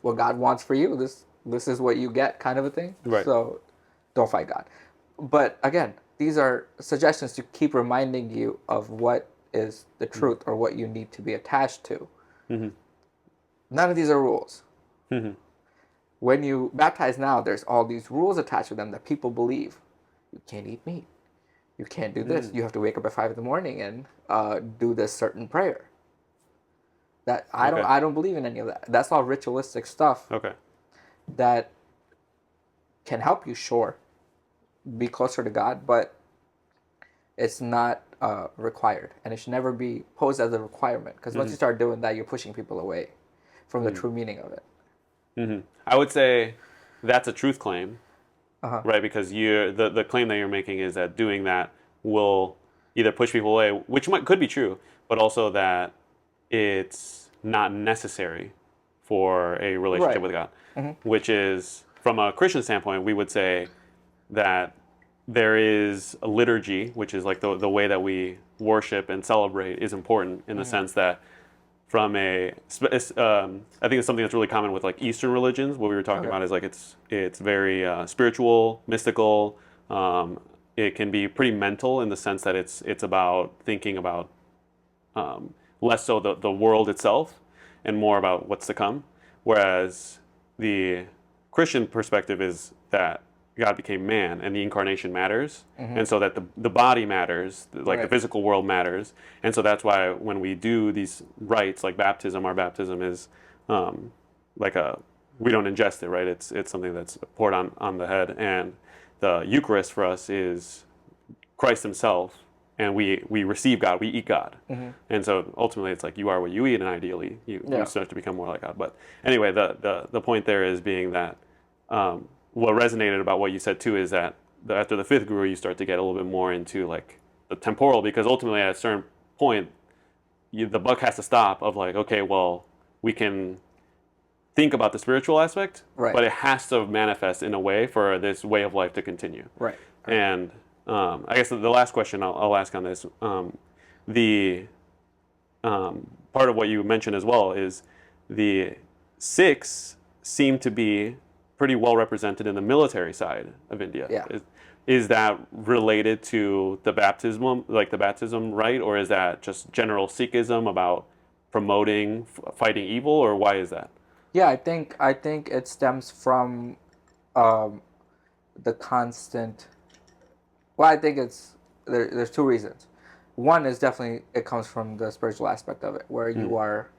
what God wants for you, this is what you get, kind of a thing. Right. So don't fight God. But again, these are suggestions to keep reminding you of what is the truth or what you need to be attached to. Mm-hmm. None of these are rules. Mm-hmm. When you baptize now, there's all these rules attached to them that people believe. You can't eat meat. You can't do this. You have to wake up at 5 a.m. and do this certain prayer. That I don't believe in any of that. That's all ritualistic stuff. Okay. That can help you, sure, be closer to God, but it's not required, and it should never be posed as a requirement. Because once you start doing that, you're pushing people away from the true meaning of it. Mm-hmm. I would say that's a truth claim, right? Because the claim that you're making is that doing that will either push people away, which could be true, but also that it's not necessary for a relationship with God, which is, from a Christian standpoint, we would say that there is a liturgy, which is like the way that we worship and celebrate is important in the sense that from I think it's something that's really common with like Eastern religions. What we were talking about is like it's very spiritual, mystical, it can be pretty mental in the sense that it's about thinking about less so the world itself and more about what's to come. Whereas the Christian perspective is that God became man and the incarnation matters, and so that the body matters, like the physical world matters, and so that's why when we do these rites like baptism, our baptism is like we don't ingest it, right? It's something that's poured on the head, and the Eucharist for us is Christ Himself, and we receive God, we eat God, and so ultimately it's like you are what you eat, and ideally you start to become more like God. But anyway, the point there is being that. What resonated about what you said too is that after the fifth guru, you start to get a little bit more into like the temporal, because ultimately at a certain point, the buck has to stop of like, okay, well, we can think about the spiritual aspect, but it has to manifest in a way for this way of life to continue. Right. And I guess the last question I'll ask on this, the part of what you mentioned as well is the Sikhs seem to be pretty well represented in the military side of India. Yeah. Is that related to the baptism, like the baptism rite, or is that just general Sikhism about promoting fighting evil, or why is that? Yeah, I think it stems from the constant. Well, I think there's two reasons. One is definitely it comes from the spiritual aspect of it, where you are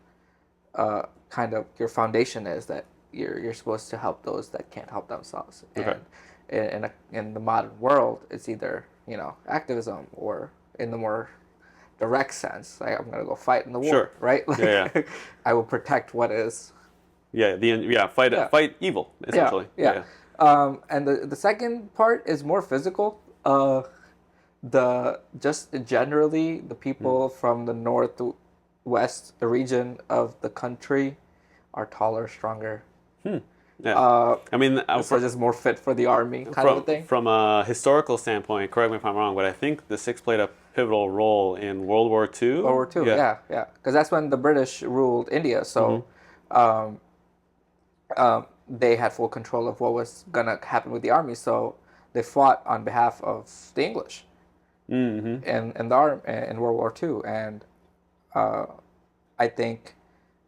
kind of your foundation is that you're supposed to help those that can't help themselves. Okay. And in the modern world, it's either activism or in the more direct sense, like I'm gonna go fight in the war, right? Like, yeah. I will protect what is. Fight evil essentially. Yeah. And the second part is more physical. Just generally the people from the northwest region of the country are taller, stronger. Yeah. I mean, so just more fit for the army kind of a thing. From a historical standpoint, correct me if I'm wrong, but I think the Sikhs played a pivotal role in World War II. World War II, yeah. Because that's when the British ruled India, so they had full control of what was gonna happen with the army. So they fought on behalf of the English in the army in World War II, and I think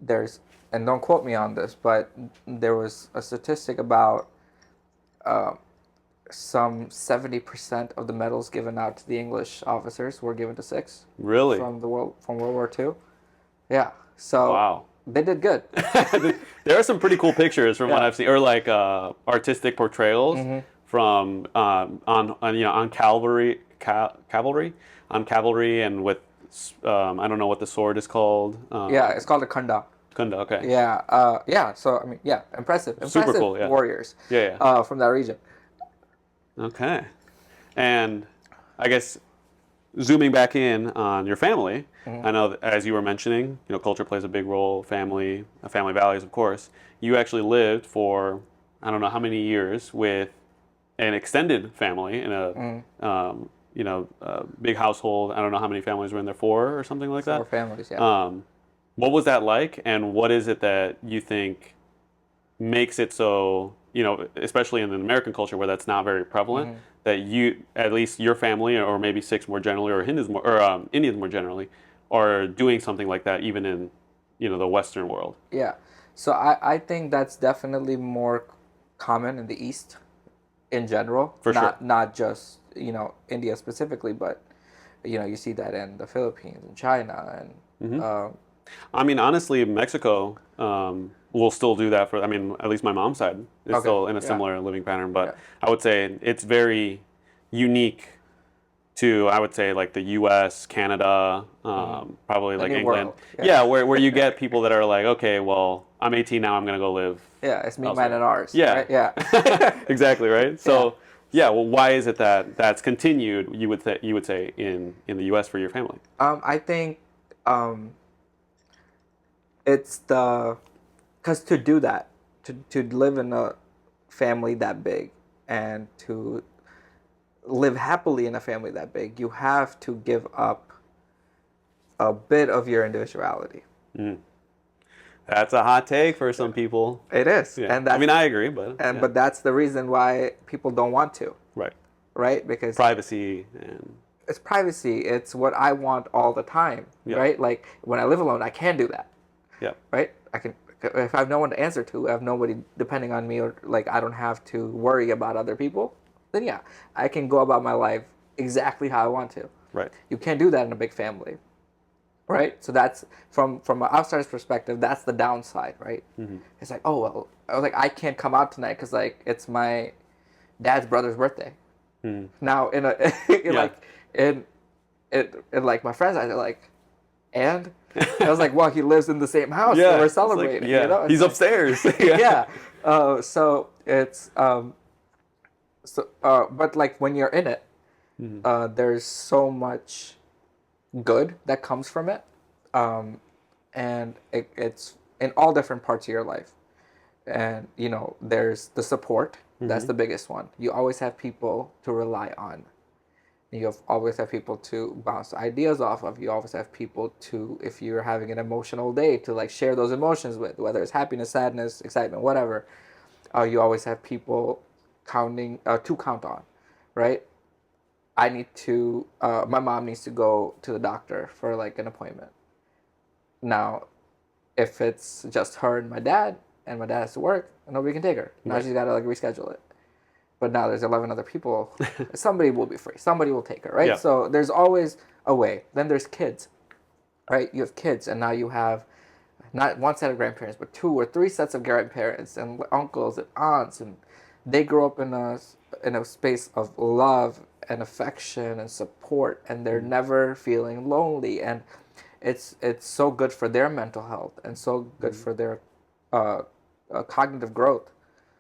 there's. And don't quote me on this, but there was a statistic about some 70% of the medals given out to the English officers were given to Sikhs. Really? From World War II. Yeah. So wow. They did good. There are some pretty cool pictures from what I've seen, or like artistic portrayals from on cavalry, and with I don't know what the sword is called. It's called a khanda. Kunda, okay. Yeah. So I mean, impressive Super cool, warriors. From that region. Okay, and I guess zooming back in on your family, I know that, as you were mentioning, culture plays a big role. Family values, of course. You actually lived for I don't know how many years with an extended family in a big household. I don't know how many families were in there, 4 or something like that. 4 families, yeah. What was that like, and what is it that you think makes it so, especially in the American culture where that's not very prevalent, that you, at least your family, or maybe Sikhs more generally, or Hindus more, or Indians more generally, are doing something like that even in, the Western world? Yeah. So I think that's definitely more common in the East in general. For sure. Not just, India specifically, but, you see that in the Philippines and China and... I mean, honestly, Mexico will still do that at least my mom's side is still in a similar living pattern. But I would say it's very unique to, I would say, like the U.S., Canada, probably like England. Where you get people that are like, okay, well, I'm 18 now, I'm going to go live. Yeah, it's me, mine, and ours. Yeah. Right? Yeah. Exactly, right? So, well, why is it that that's continued, you would say, in the U.S. for your family? I think... it's because to do that, to live in a family that big and to live happily in a family that big, you have to give up a bit of your individuality. That's a hot take for some people. It is. Yeah. And I agree, but... But that's the reason why people don't want to. Right. right? Because privacy and it's privacy. It's what I want all the time, right? Like when I live alone, I can do that. Yeah. Right? I can, if I have no one to answer to, I have nobody depending on me, or like I don't have to worry about other people, then yeah, I can go about my life exactly how I want to. Right. You can't do that in a big family. Right? So that's from an outsider's perspective, that's the downside, right? Mm-hmm. It's like, oh well, I was like, I can't come out tonight because like it's my dad's brother's birthday. Mm. Now in a in like my friends, I like, and I was like, well, he lives in the same house, so we're celebrating. Like, you know? He's like, upstairs. Yeah. So it's but like when you're in it, mm-hmm. There's so much good that comes from it, and it's in all different parts of your life. And you know, there's the support. Mm-hmm. That's the biggest one. You always have people to rely on. Always have people to bounce ideas off of. You always have people to, if you're having an emotional day, to like share those emotions with, whether it's happiness, sadness, excitement, whatever. You always have people to count on, right? I need to, my mom needs to go to the doctor for like an appointment. Now, if it's just her and my dad has to work, nobody can take her. Now she's got to like reschedule it. But now there's 11 other people. Somebody will be free. Somebody will take her, right? Yeah. So there's always a way. Then there's kids, right? You have kids, and now you have not one set of grandparents, but 2 or 3 sets of grandparents and uncles and aunts, and they grow up in a space of love and affection and support, and they're never feeling lonely, and it's so good for their mental health and so good for their cognitive growth.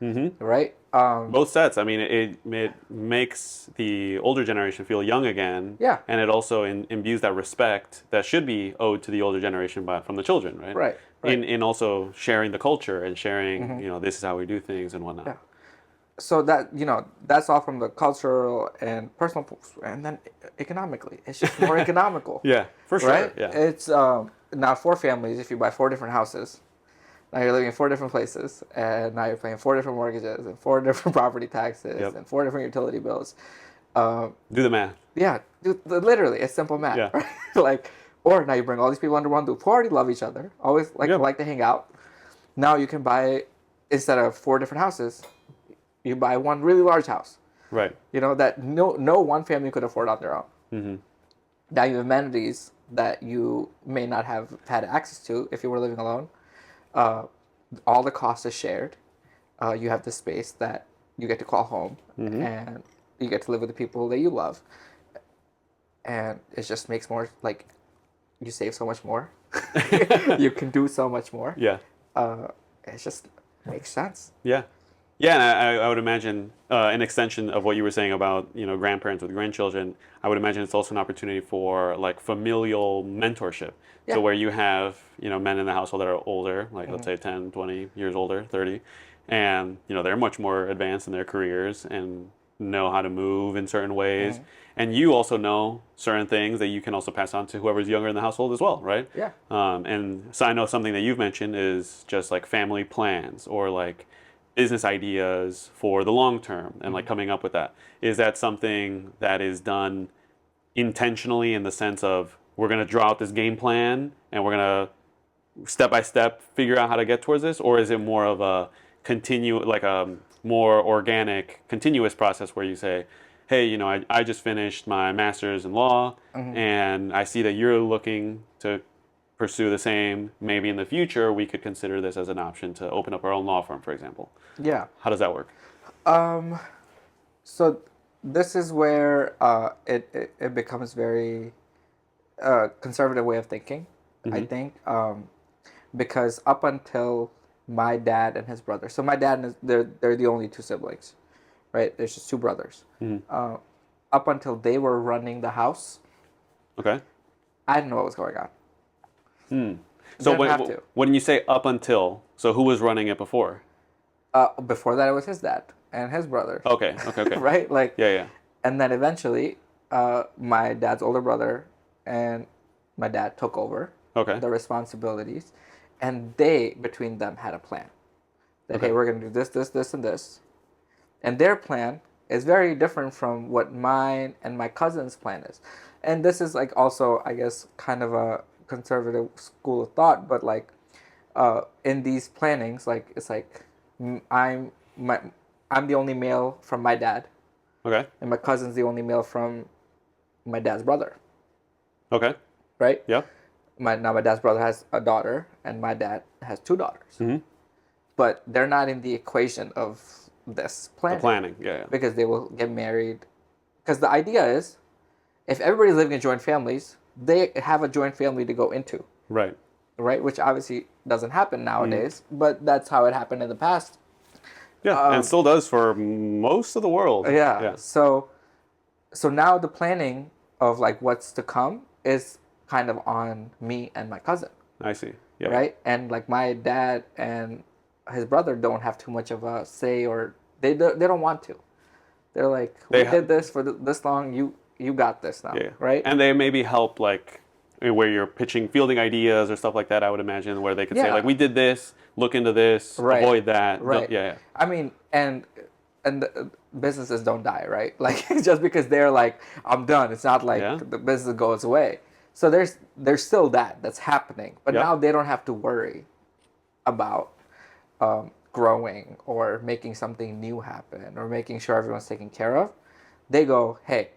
Mm-hmm. Right? Both sets. I mean, it makes the older generation feel young again. Yeah. And it also imbues that respect that should be owed to the older generation from the children, right? Right. In also sharing the culture and sharing, mm-hmm. you know, this is how we do things and whatnot. Yeah. So that, you know, that's all from the cultural and personal, and then economically, it's just more economical. Yeah, for sure. Right? Yeah. It's now 4 families. If you buy 4 different houses. Now you're living in 4 different places, and now you're paying 4 different mortgages and 4 different property taxes and 4 different utility bills. Do the math. Yeah, literally, it's simple math. Yeah. Right? Like, or now you bring all these people under one roof who already love each other, always like to hang out. Now you can buy, instead of 4 different houses, you buy one really large house. Right. You know, that no one family could afford on their own. Mm-hmm. Now you have amenities that you may not have had access to if you were living alone. All the cost is shared. You have the space that you get to call home, mm-hmm. and you get to live with the people that you love. And it just makes more, like, you save so much more. You can do so much more. Yeah. It just makes sense. Yeah. Yeah, and I would imagine an extension of what you were saying about, you know, grandparents with grandchildren. I would imagine it's also an opportunity for like familial mentorship. Yeah. So where you have, you know, men in the household that are older, like mm-hmm. let's say 10, 20 years older, 30, and, you know, they're much more advanced in their careers and know how to move in certain ways. Mm-hmm. And you also know certain things that you can also pass on to whoever's younger in the household as well, right? Yeah. And so I know something that you've mentioned is just like family plans or like business ideas for the long term and like coming up with that. Is that something that is done intentionally in the sense of we're going to draw out this game plan and we're going to step by step figure out how to get towards this? Or is it more of a more organic, continuous process where you say, hey, you know, I just finished my master's in law mm-hmm. and I see that you're looking to pursue the same. Maybe in the future we could consider this as an option to open up our own law firm, for example. Yeah. How does that work? So this is where it becomes very conservative way of thinking, mm-hmm. I think, because up until my dad and his brother, so my dad and they're the only 2 siblings, right? There's just 2 brothers. Mm-hmm. Up until they were running the house, okay, I didn't know what was going on. So when you say up until, so who was running it before? Before that, it was his dad and his brother. Okay. Right? Like, yeah. And then eventually, my dad's older brother and my dad took over the responsibilities, and they, between them, had a plan. That, hey, we're going to do this, this, this, and this. And their plan is very different from what mine and my cousin's plan is. And this is like also, I guess, kind of a conservative school of thought, but like in these plannings, like it's like I'm the only male from my dad. Okay. And my cousin's the only male from my dad's brother. Okay. Right? Yeah. My dad's brother has a daughter, and my dad has 2 daughters. Mm-hmm. But they're not in the equation of this planning. The planning, yeah. Because they will get married. Because the idea is, if everybody's living in joint families, they have a joint family to go into. Right. Right? Which obviously doesn't happen nowadays, but that's how it happened in the past. Yeah, and still does for most of the world. Yeah. So now the planning of like what's to come is kind of on me and my cousin. I see. Yeah. Right? And like my dad and his brother don't have too much of a say, or they don't want to. They're like, we did this for this long, you got this now. Yeah. Right? And they maybe help like where you're fielding ideas or stuff like that, I would imagine, where they could say like, we did this, look into this, avoid that. Right. Yeah. I mean, and the businesses don't die, right? Like just because they're like, I'm done. It's not like the business goes away. So there's still that's happening, but now they don't have to worry about growing or making something new happen or making sure everyone's taken care of. They go, hey,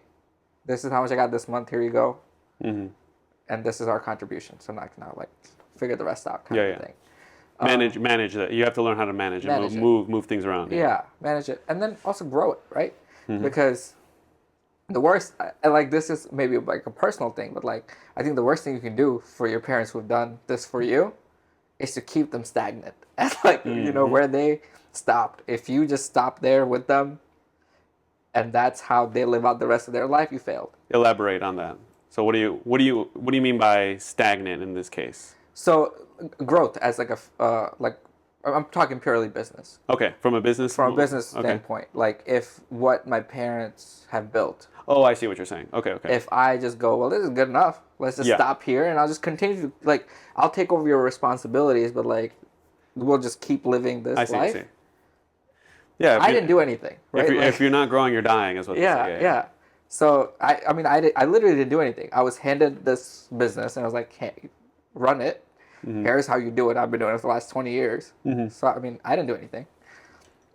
this is how much I got this month. Here you go. Mm-hmm. And this is our contribution. So now like figure the rest out kind of thing. Manage that. You have to learn how to manage it. Move things around. Yeah, manage it. And then also grow it, right? Mm-hmm. Because the worst, and like this is maybe like a personal thing, but like I think the worst thing you can do for your parents who've done this for you is to keep them stagnant. And like, you know, where they stopped. If you just stop there with them and that's how they live out the rest of their life, you failed. Elaborate on that. So what do you mean by stagnant in this case? So growth as like I'm talking purely business. Okay, from a business standpoint, like if what my parents have built. Oh, I see what you're saying. Okay. If I just go, well, this is good enough. Let's just stop here, and I'll just continue to, like, I'll take over your responsibilities, but like, we'll just keep living this life. I see. Yeah, I didn't do anything. Right? If you're not growing, you're dying, is what they say. Yeah. So I mean, I literally didn't do anything. I was handed this business, and I was like, hey, run it. Mm-hmm. Here's how you do it. I've been doing it for the last 20 years. Mm-hmm. So, I mean, I didn't do anything.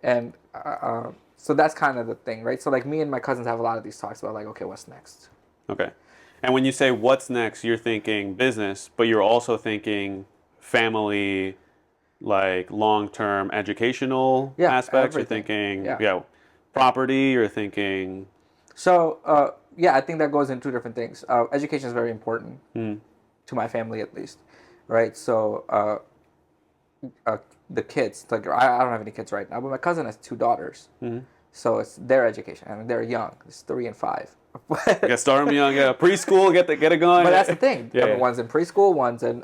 And so that's kind of the thing, right? So, like, me and my cousins have a lot of these talks about, like, okay, what's next? Okay. And when you say what's next, you're thinking business, but you're also thinking family, like, long-term educational aspects. Everything. You're thinking, property. You're thinking... So, I think that goes in 2 different things. Education is very important, to my family at least. Right, so the kids, like I don't have any kids right now, but my cousin has 2 daughters, so it's their education. I mean, they're young; it's 3 and 5. You gotta start them young, preschool, get it going. But that's the thing. One's in preschool, one's in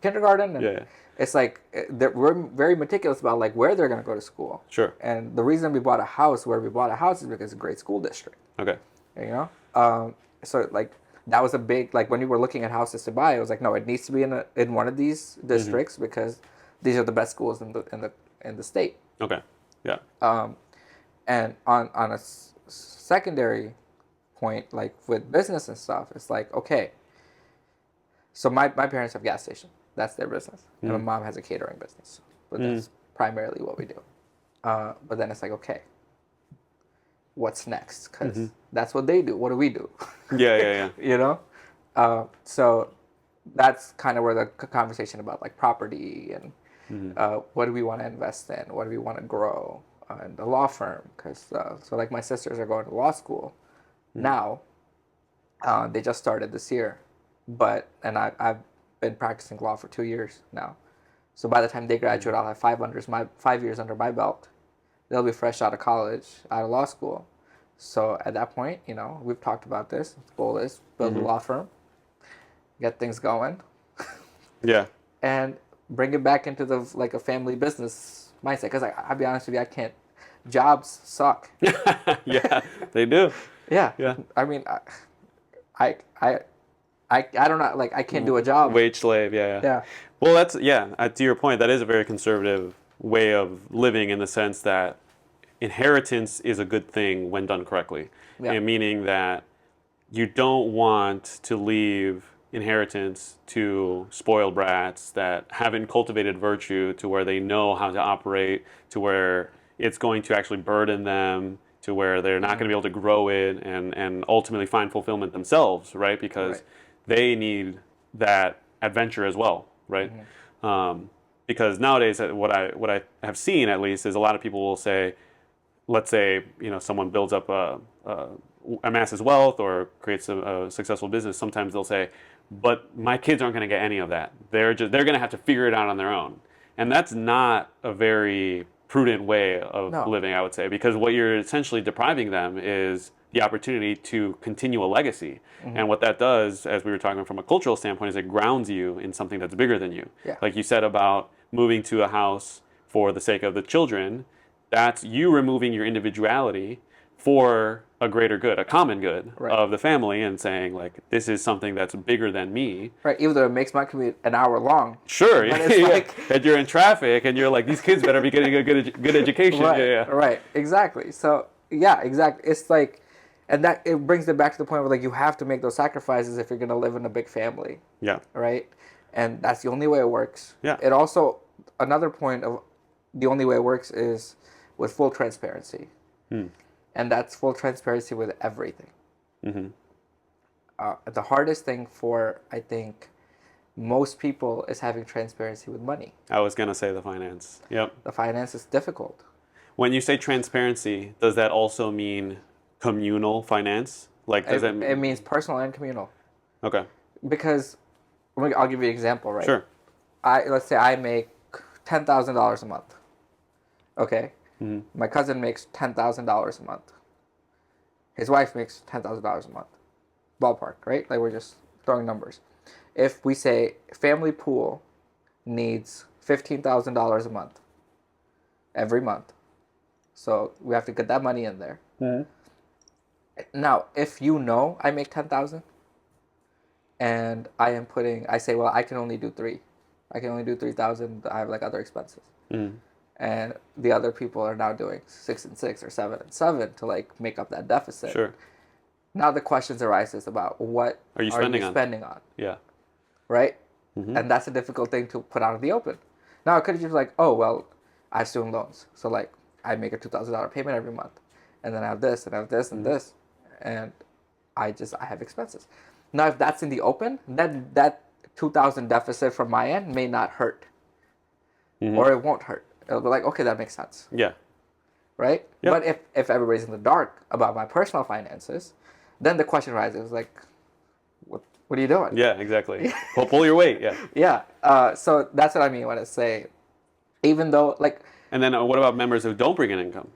kindergarten, and it's like we're very meticulous about like where they're gonna go to school. Sure. And the reason we bought a house where we bought a house is because it's a great school district. Okay. You know, so like. That was a big, like when we were looking at houses to buy, it was like, no, it needs to be in one of these districts because these are the best schools in the state. Okay. Yeah. And on a secondary point, like with business and stuff, it's like, okay. So my parents have a gas station. That's their business. And my mom has a catering business. But that's primarily what we do. But then it's like, okay, what's next? Because that's what they do. What do we do? Yeah. You know? So that's kind of where the conversation about like property and what do we want to invest in? What do we want to grow? And the law firm. Because so like my sisters are going to law school now. They just started this year. And I've been practicing law for 2 years now. So by the time they graduate, I'll have 5 years under my belt. They'll be fresh out of college, out of law school. So at that point, you know, we've talked about this. The goal is build a law firm, get things going. And bring it back into a family business mindset. Because I'll be honest with you, jobs suck. Yeah, they do. Yeah. I mean, I don't know, like I can't do a job. Wage slave, yeah. Well, that's, to your point, that is a very conservative way of living in the sense that inheritance is a good thing when done correctly. Yeah. And meaning that you don't want to leave inheritance to spoiled brats that haven't cultivated virtue to where they know how to operate, to where it's going to actually burden them, to where they're not going to be able to grow it and ultimately find fulfillment themselves, right? Because they need that adventure as well, right? Because nowadays, what I have seen at least is a lot of people will say, let's say someone builds up amasses wealth or creates a successful business. Sometimes they'll say, but my kids aren't going to get any of that. They're going to have to figure it out on their own, and that's not a very prudent way of living, I would say, because what you're essentially depriving them is the opportunity to continue a legacy. And what that does, as we were talking from a cultural standpoint, is it grounds you in something that's bigger than you. Yeah. Like you said about moving to a house for the sake of the children, that's you removing your individuality for a greater good, a common good of the family, and saying, like, this is something that's bigger than me. Right, even though it makes my commute an hour long. Sure, and you're in traffic, and you're like, these kids better be getting a good education. Right, exactly. So, yeah, exactly. It's like, and that it brings it back to the point where, like, you have to make those sacrifices if you're going to live in a big family. Yeah. Right? And that's the only way it works. Yeah. It also, another point of the only way it works is with full transparency. And that's full transparency with everything. The hardest thing for, I think, most people is having transparency with money. I was going to say the finance. Yep. The finance is difficult. When you say transparency, does that also mean communal finance? Like, does that mean... It means personal and communal. Okay. Because, I'll give you an example, right? Sure. Let's say I make $10,000 a month. Okay? My cousin makes $10,000 a month. His wife makes $10,000 a month. Ballpark, right? Like, we're just throwing numbers. If we say family pool needs $15,000 a month every month, so we have to get that money in there. Now, if I make $10,000 and I say, well, I can only do $3,000. I can only do $3,000. I have like other expenses. And the other people are now doing 6 and 6 or 7 and 7 to like make up that deficit. Sure. Now the questions arises about what are you spending on? Yeah. Right? And that's a difficult thing to put out in the open. Now it could just be like, oh, well, I have student loans. So like I make a $2,000 payment every month. And then I have this and I have this and this. And I have expenses. Now if that's in the open, then that 2,000 deficit from my end may not hurt. Or it won't hurt. It'll be like, okay, that makes sense. Yeah. Right? Yep. But if everybody's in the dark about my personal finances, then the question arises like, what are you doing? Yeah, exactly. Pull your weight, yeah. Yeah. So that's what I mean when I say, even though like... And then what about members who don't bring in income?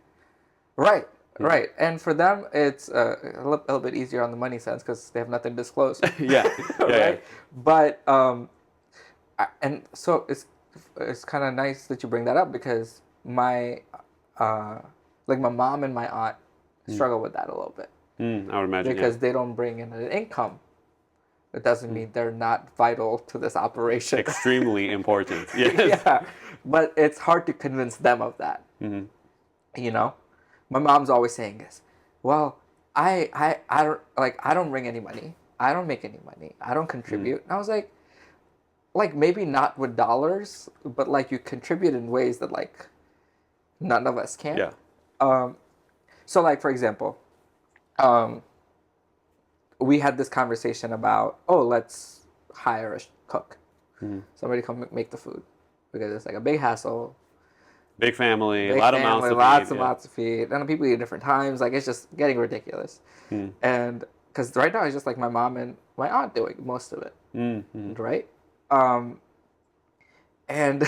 Right. Right. And for them, it's a little bit easier on the money sense because they have nothing to disclose. Yeah. Right? But, and so it's kind of nice that you bring that up because my mom and my aunt struggle with that a little bit. I would imagine, because they don't bring in an income. It doesn't mean they're not vital to this operation. Extremely important. Yes. Yeah, but it's hard to convince them of that. My mom's always saying this. Well, I don't bring any money. I don't make any money. I don't contribute. And I was like maybe not with dollars, but like you contribute in ways that like none of us can. Yeah. So like for example, we had this conversation about, let's hire a cook. Somebody come make the food because it's like a big hassle. Big family, a lot of mouths to feed. Lots of mouths to feed. And people eat at different times. Like, it's just getting ridiculous. And because right now it's just like my mom and my aunt doing most of it. Right? And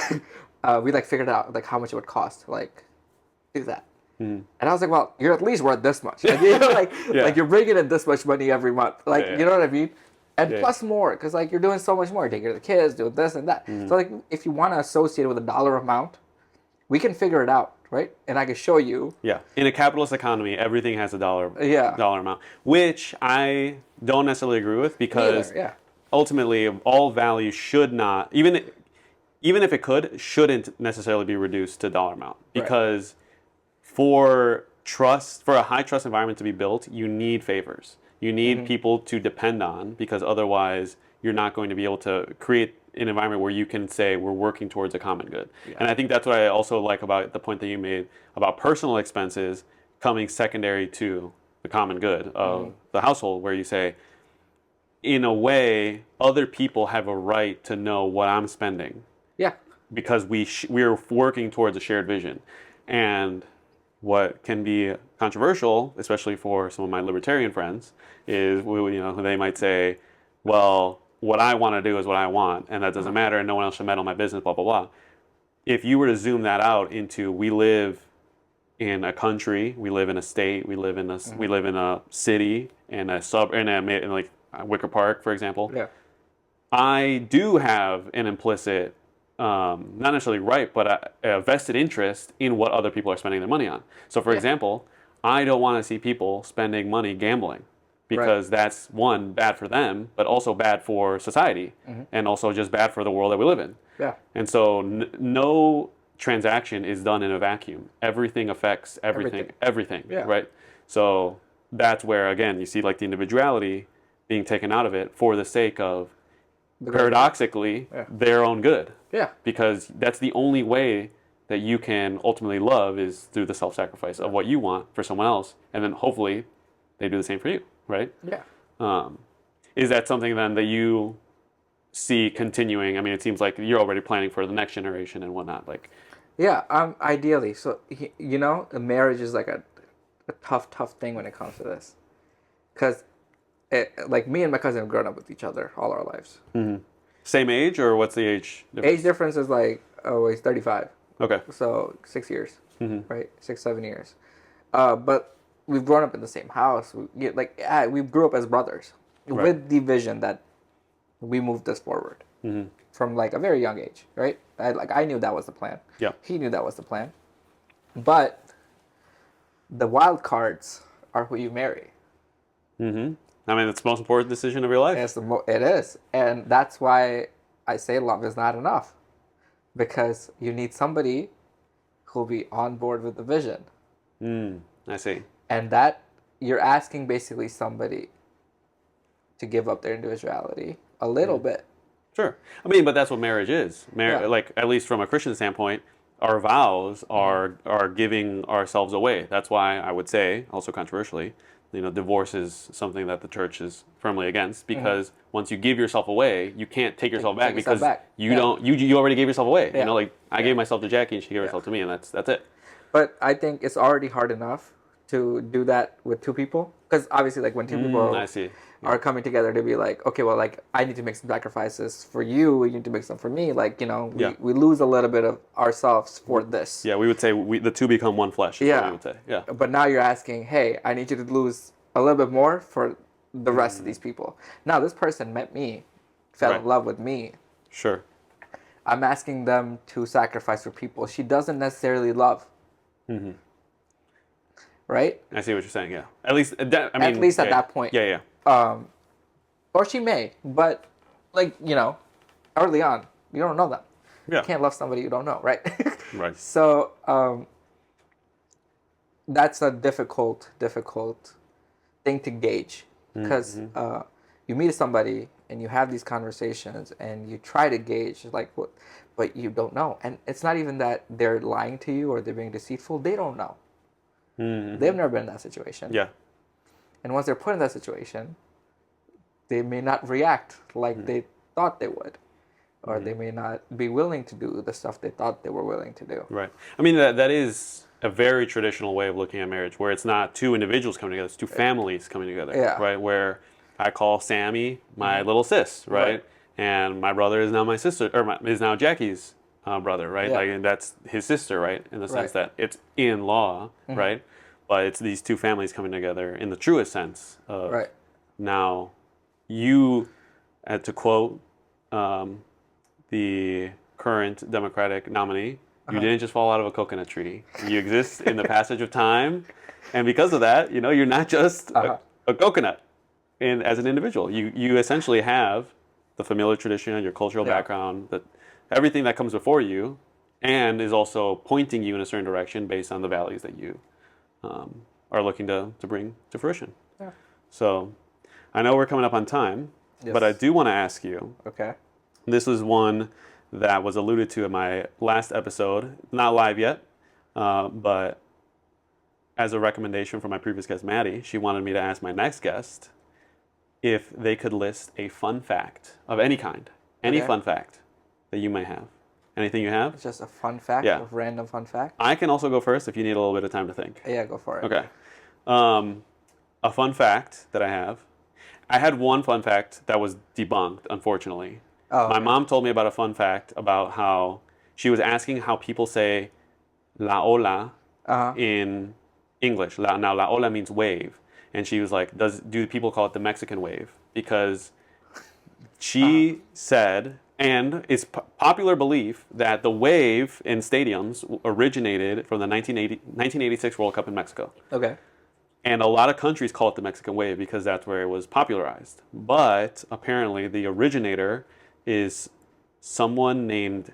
we like figured out like how much it would cost to like do that. And I was like, well, you're at least worth this much. Like, like you're bringing in this much money every month. Like, you know what I mean? And plus more, because like you're doing so much more. Taking care of the kids, doing this and that. So like if you want to associate it with a dollar amount, we can figure it out, right? And I can show you. Yeah. In a capitalist economy, everything has a dollar amount, which I don't necessarily agree with because ultimately all value should not, even if it could, shouldn't necessarily be reduced to dollar amount because for a high trust environment to be built, you need favors. You need people to depend on, because otherwise you're not going to be able to create an environment where you can say we're working towards a common good. Yeah. And I think that's what I also like about the point that you made about personal expenses coming secondary to the common good of the household, where you say, in a way, other people have a right to know what I'm spending. Yeah. Because we're working towards a shared vision. And what can be controversial, especially for some of my libertarian friends, is they might say, well, what I want to do is what I want, and that doesn't matter, and no one else should meddle in my business, blah, blah, blah. If you were to zoom that out into, we live in a country, we live in a state, we live in a city, in a in like Wicker Park, for example. Yeah. I do have an implicit, not necessarily right, but a vested interest in what other people are spending their money on. So, for example, I don't want to see people spending money gambling, because that's, one, bad for them, but also bad for society, and also just bad for the world that we live in. Yeah. And so no transaction is done in a vacuum. Everything affects everything, yeah. right? So that's where, again, you see like the individuality being taken out of it for the sake of, paradoxically, their own good. Yeah. Because that's the only way that you can ultimately love, is through the self-sacrifice of what you want for someone else, and then hopefully they do the same for you, right? Yeah. Is that something then that you see continuing? I mean, it seems like you're already planning for the next generation and whatnot. Like, yeah, ideally. So, marriage is like a tough thing when it comes to this. Because, like, me and my cousin have grown up with each other all our lives. Mm-hmm. Same age, or what's the age difference? Age difference is like, he's 35. Okay. So 6 years, right? 6-7 years. But we've grown up in the same house. We grew up as brothers with the vision that we moved this forward from like a very young age, right? I knew that was the plan. Yeah. He knew that was the plan. But the wild cards are who you marry. Mm-hmm. I mean, it's the most important decision of your life. It is. And that's why I say love is not enough. Because you need somebody who'll be on board with the vision. I see. And that you're asking basically somebody to give up their individuality a little bit. Sure. I mean, but that's what marriage is. Like, at least from a Christian standpoint, our vows are giving ourselves away. That's why I would say, also controversially, divorce is something that the church is firmly against, because once you give yourself away, you can't take yourself back, because you don't. You already gave yourself away. Yeah. I gave myself to Jackie, and she gave herself to me, and that's it. But I think it's already hard enough to do that with two people, because obviously, like, when two people are coming together to be like, okay, well, like, I need to make some sacrifices for you, you need to make some for me, like, we lose a little bit of ourselves for this. Yeah, we would say the two become one flesh. Is what we would say. Yeah. But now you're asking, hey, I need you to lose a little bit more for the rest of these people. Now, this person met me, fell in love with me. Sure. I'm asking them to sacrifice for people she doesn't necessarily love. Mm-hmm. Right? I see what you're saying, yeah. At least at that point. Yeah. Or she may, but, like, early on, you don't know them. Yeah. You can't love somebody you don't know, right? Right. So, that's a difficult thing to gauge, because you meet somebody and you have these conversations and you try to gauge, like, what, but you don't know. And it's not even that they're lying to you or they're being deceitful. They don't know. They've never been in that situation. Yeah. And once they're put in that situation, they may not react like they thought they would. Or they may not be willing to do the stuff they thought they were willing to do. Right. I mean, that is a very traditional way of looking at marriage, where it's not two individuals coming together, it's two families coming together. Yeah. Right? Where I call Sammy my little sis, right? And my brother is now my sister, or is now Jackie's brother, right? Yeah. Like, and that's his sister, right? In the sense that it's in law, right? But it's these two families coming together in the truest sense of now you, to quote the current Democratic nominee, you didn't just fall out of a coconut tree. You exist in the passage of time, and because of that, you're not just a coconut as an individual. You essentially have the familiar tradition, your cultural background, everything that comes before you, and is also pointing you in a certain direction based on the values that you are looking to bring to fruition. Yeah. So I know we're coming up on time, Yes. but I do want to ask you. Okay. This is one that was alluded to in my last episode, not live yet, but as a recommendation from my previous guest, Maddie, she wanted me to ask my next guest if they could list a fun fact of any kind, any fun fact that you may have. Anything you have? It's just a fun fact, Yeah. a random fun fact. I can also go first if you need a little bit of time to think. Yeah, go for it. Okay. A fun fact that I have. I had one fun fact that was debunked, unfortunately. Oh, My mom told me about a fun fact about how she was asking how people say la ola in English. Now, la ola means wave. And she was like, do people call it the Mexican wave? Because she said, and it's popular belief that the wave in stadiums originated from the 1986 World Cup in Mexico. Okay. And a lot of countries call it the Mexican wave because that's where it was popularized. But apparently the originator is someone named,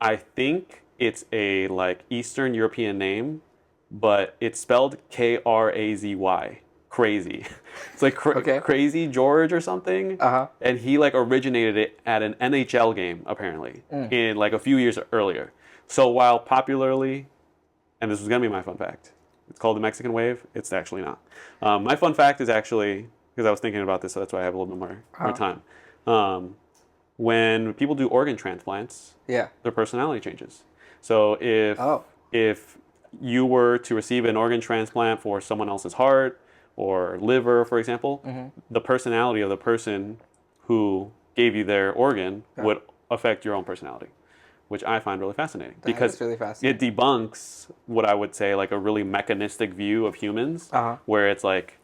I think it's a like Eastern European name, but it's spelled Krazy. Crazy. It's like Crazy George or something. And he like originated it at an NHL game apparently in like a few years earlier. So while popularly, and this was gonna be my fun fact, it's called the Mexican wave. It's actually not. My fun fact is actually, because I was thinking about this, so that's why I have a little bit more time. When people do organ transplants, their personality changes. So if you were to receive an organ transplant for someone else's heart or liver, for example, the personality of the person who gave you their organ would affect your own personality, which I find really fascinating. Because really fascinating. it debunks what I would say like a really mechanistic view of humans, where it's like,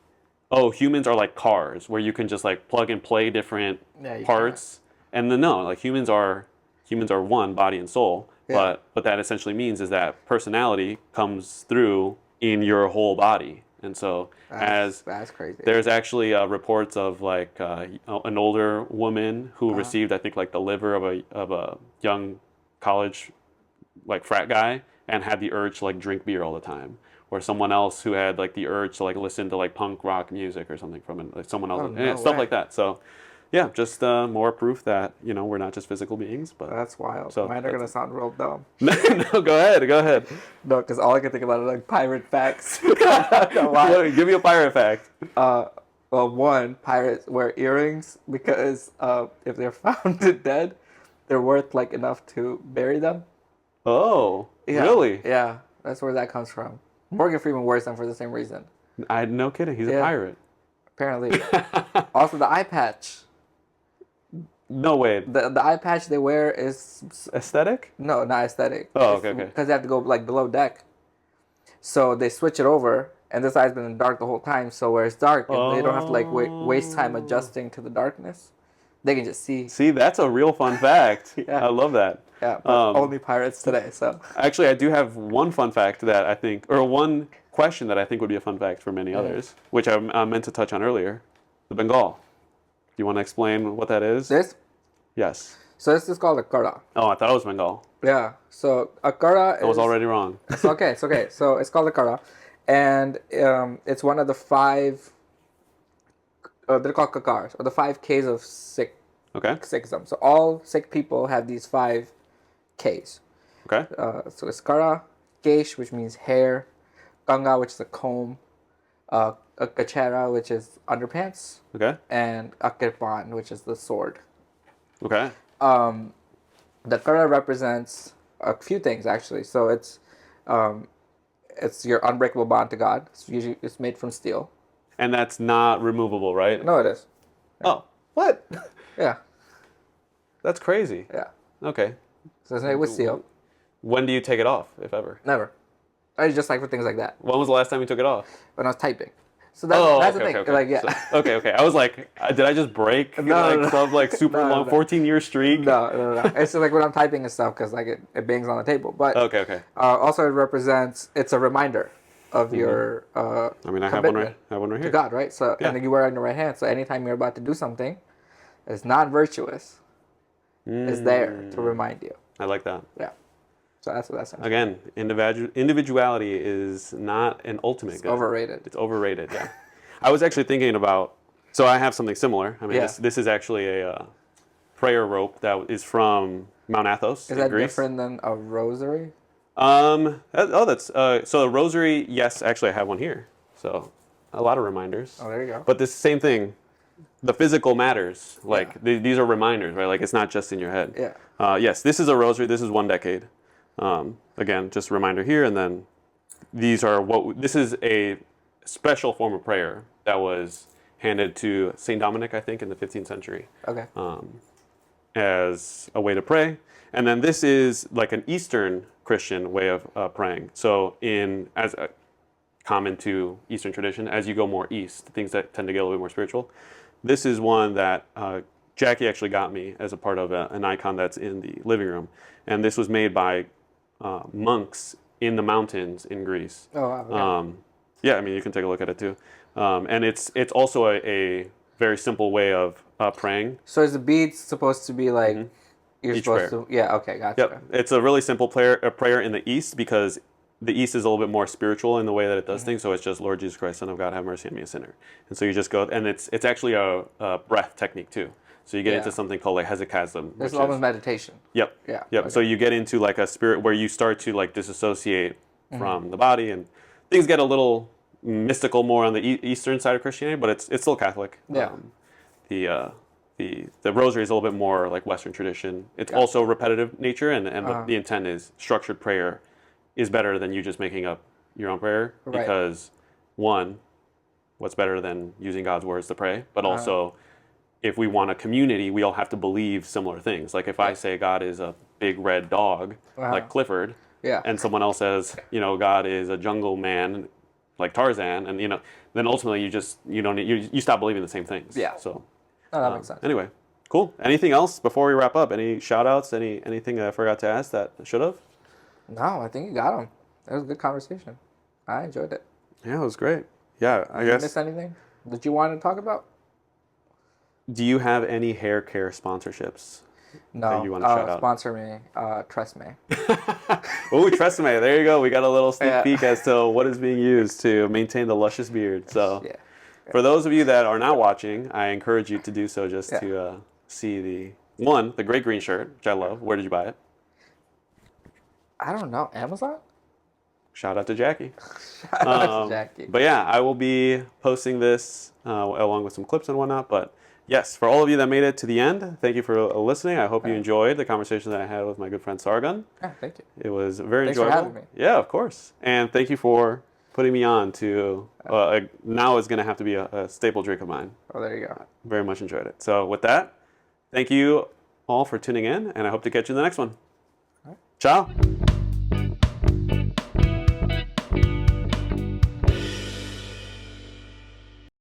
oh, humans are like cars, where you can just like plug and play different parts. And then no, like humans are one, body and soul. But what that essentially means is that personality comes through in your whole body. And so that's crazy. There's actually reports of like an older woman who received, I think, like the liver of a young college like frat guy and had the urge to like drink beer all the time. Or someone else who had like the urge to like listen to like punk rock music or something from like someone else, stuff like that. So yeah, just more proof that, you know, we're not just physical beings. But that's wild. So Mine are going to sound real dumb. No, go ahead. No, because all I can think about are like pirate facts. Give me a pirate fact. Well, one, pirates wear earrings because if they're found dead, they're worth like enough to bury them. Oh, really? Yeah, that's where that comes from. Morgan Freeman wears them for the same reason. No kidding. He's a pirate. Apparently. Also, the eye patch. No way. The eye patch they wear is aesthetic? No, not aesthetic. Oh, okay. Because they have to go like below deck, so they switch it over, and this eye's been dark the whole time. So where it's dark, they don't have to like waste time adjusting to the darkness. They can just see. See, that's a real fun fact. I love that. Yeah, but only pirates today. So actually, I do have one fun fact that I think, or one question that I think would be a fun fact for many others, which I meant to touch on earlier. The Bengal. Do you want to explain what that is? This? Yes. So this is called a kara. Oh, I thought it was Bengal. Yeah. So a kara is... I was already wrong. It's okay. So it's called a kara. And it's one of the 5... they're called kakars, or the 5 Ks of Sikhism. So all Sikh people have these 5 Ks. Okay. So it's kara, kesh, which means hair, ganga, which is a comb, a kachera, which is underpants. Okay. And a kirpan, which is the sword. Okay. The kara represents a few things actually. So it's your unbreakable bond to God. It's made from steel. And that's not removable, right? No, it is. Yeah. Oh, what? Yeah. That's crazy. Yeah. Okay. So it's made with steel. When do you take it off, if ever? Never. I just like for things like that. When was the last time you took it off? When I was typing. So that's the thing. Okay. Like, yeah. So, okay. I was like, did I just break some like super long 14-year streak? No. It's just like when I'm typing and stuff because like it bangs on the table. But okay. Also, it represents. It's a reminder of your. I mean, I have one right here. To God, right? So and then you wear it on your right hand. So anytime you're about to do something, it's not virtuous. It's there to remind you. I like that. Yeah. So that's what that's. Again, individuality is not an ultimate good. Overrated. It's overrated, yeah. I was actually thinking about, so I have something similar. I mean, Yeah. this is actually a prayer rope that is from Mount Athos Is in that Greece. different than a rosary? So a rosary, yes, actually I have one here. So a lot of reminders. Oh, there you go. But this same thing, the physical matters. Like these are reminders, right? Like it's not just in your head. Yeah. Yes, this is a rosary. This is 1 decade. Again, just a reminder here, and then these are this is a special form of prayer that was handed to Saint Dominic, I think, in the 15th century. Okay. As a way to pray. And then this is like an Eastern Christian way of praying. So as common to Eastern tradition, as you go more east, things that tend to get a little bit more spiritual. This is one that Jackie actually got me as a part of an icon that's in the living room. And this was made by monks in the mountains in Greece. Oh, wow. Okay. Yeah, I mean, you can take a look at it too. And it's also a very simple way of praying. So is the beads supposed to be like you're Each supposed prayer. to? Yeah. Okay. Gotcha. Yep. It's a really simple prayer in the East because the East is a little bit more spiritual in the way that it does things. So it's just, Lord Jesus Christ, Son of God, have mercy on me, a sinner. And so you just go, and it's actually a breath technique too. So you get into something called like hesychasm. It's almost meditation. Yep. Yeah. Yep. Okay. So you get into like a spirit where you start to like disassociate from the body, and things get a little mystical more on the Eastern side of Christianity, but it's still Catholic. Yeah. The rosary is a little bit more like Western tradition. It's also repetitive nature, and the intent is structured prayer is better than you just making up your own prayer because one, what's better than using God's words to pray, but also if we want a community, we all have to believe similar things. Like if I say God is a big red dog, like Clifford, and someone else says, God is a jungle man, like Tarzan, and then ultimately you stop believing the same things. Yeah. So that makes sense. Anyway, cool. Anything else before we wrap up? Any shout outs? Anything that I forgot to ask that I should have? No, I think you got them. It was a good conversation. I enjoyed it. Yeah, it was great. Yeah, I guess. Did you miss anything that you wanted to talk about? Do you have any hair care sponsorships? No. That you want to shout out? Sponsor me. Tresemme. Oh, Tresemme. There you go. We got a little sneak peek as to what is being used to maintain the luscious beard. So, for those of you that are not watching, I encourage you to do so just to see the great green shirt, which I love. Where did you buy it? I don't know. Amazon? Shout out to Jackie. Shout out to Jackie. But yeah, I will be posting this along with some clips and whatnot. But yes, for all of you that made it to the end, thank you for listening. I hope you enjoyed the conversation that I had with my good friend Sargun. Yeah, thank you. It was very Thanks enjoyable. for having me. Yeah, of course. And thank you for putting me on to, now it's going to have to be a staple drink of mine. Oh, there you go. Very much enjoyed it. So with that, thank you all for tuning in, and I hope to catch you in the next one. Ciao.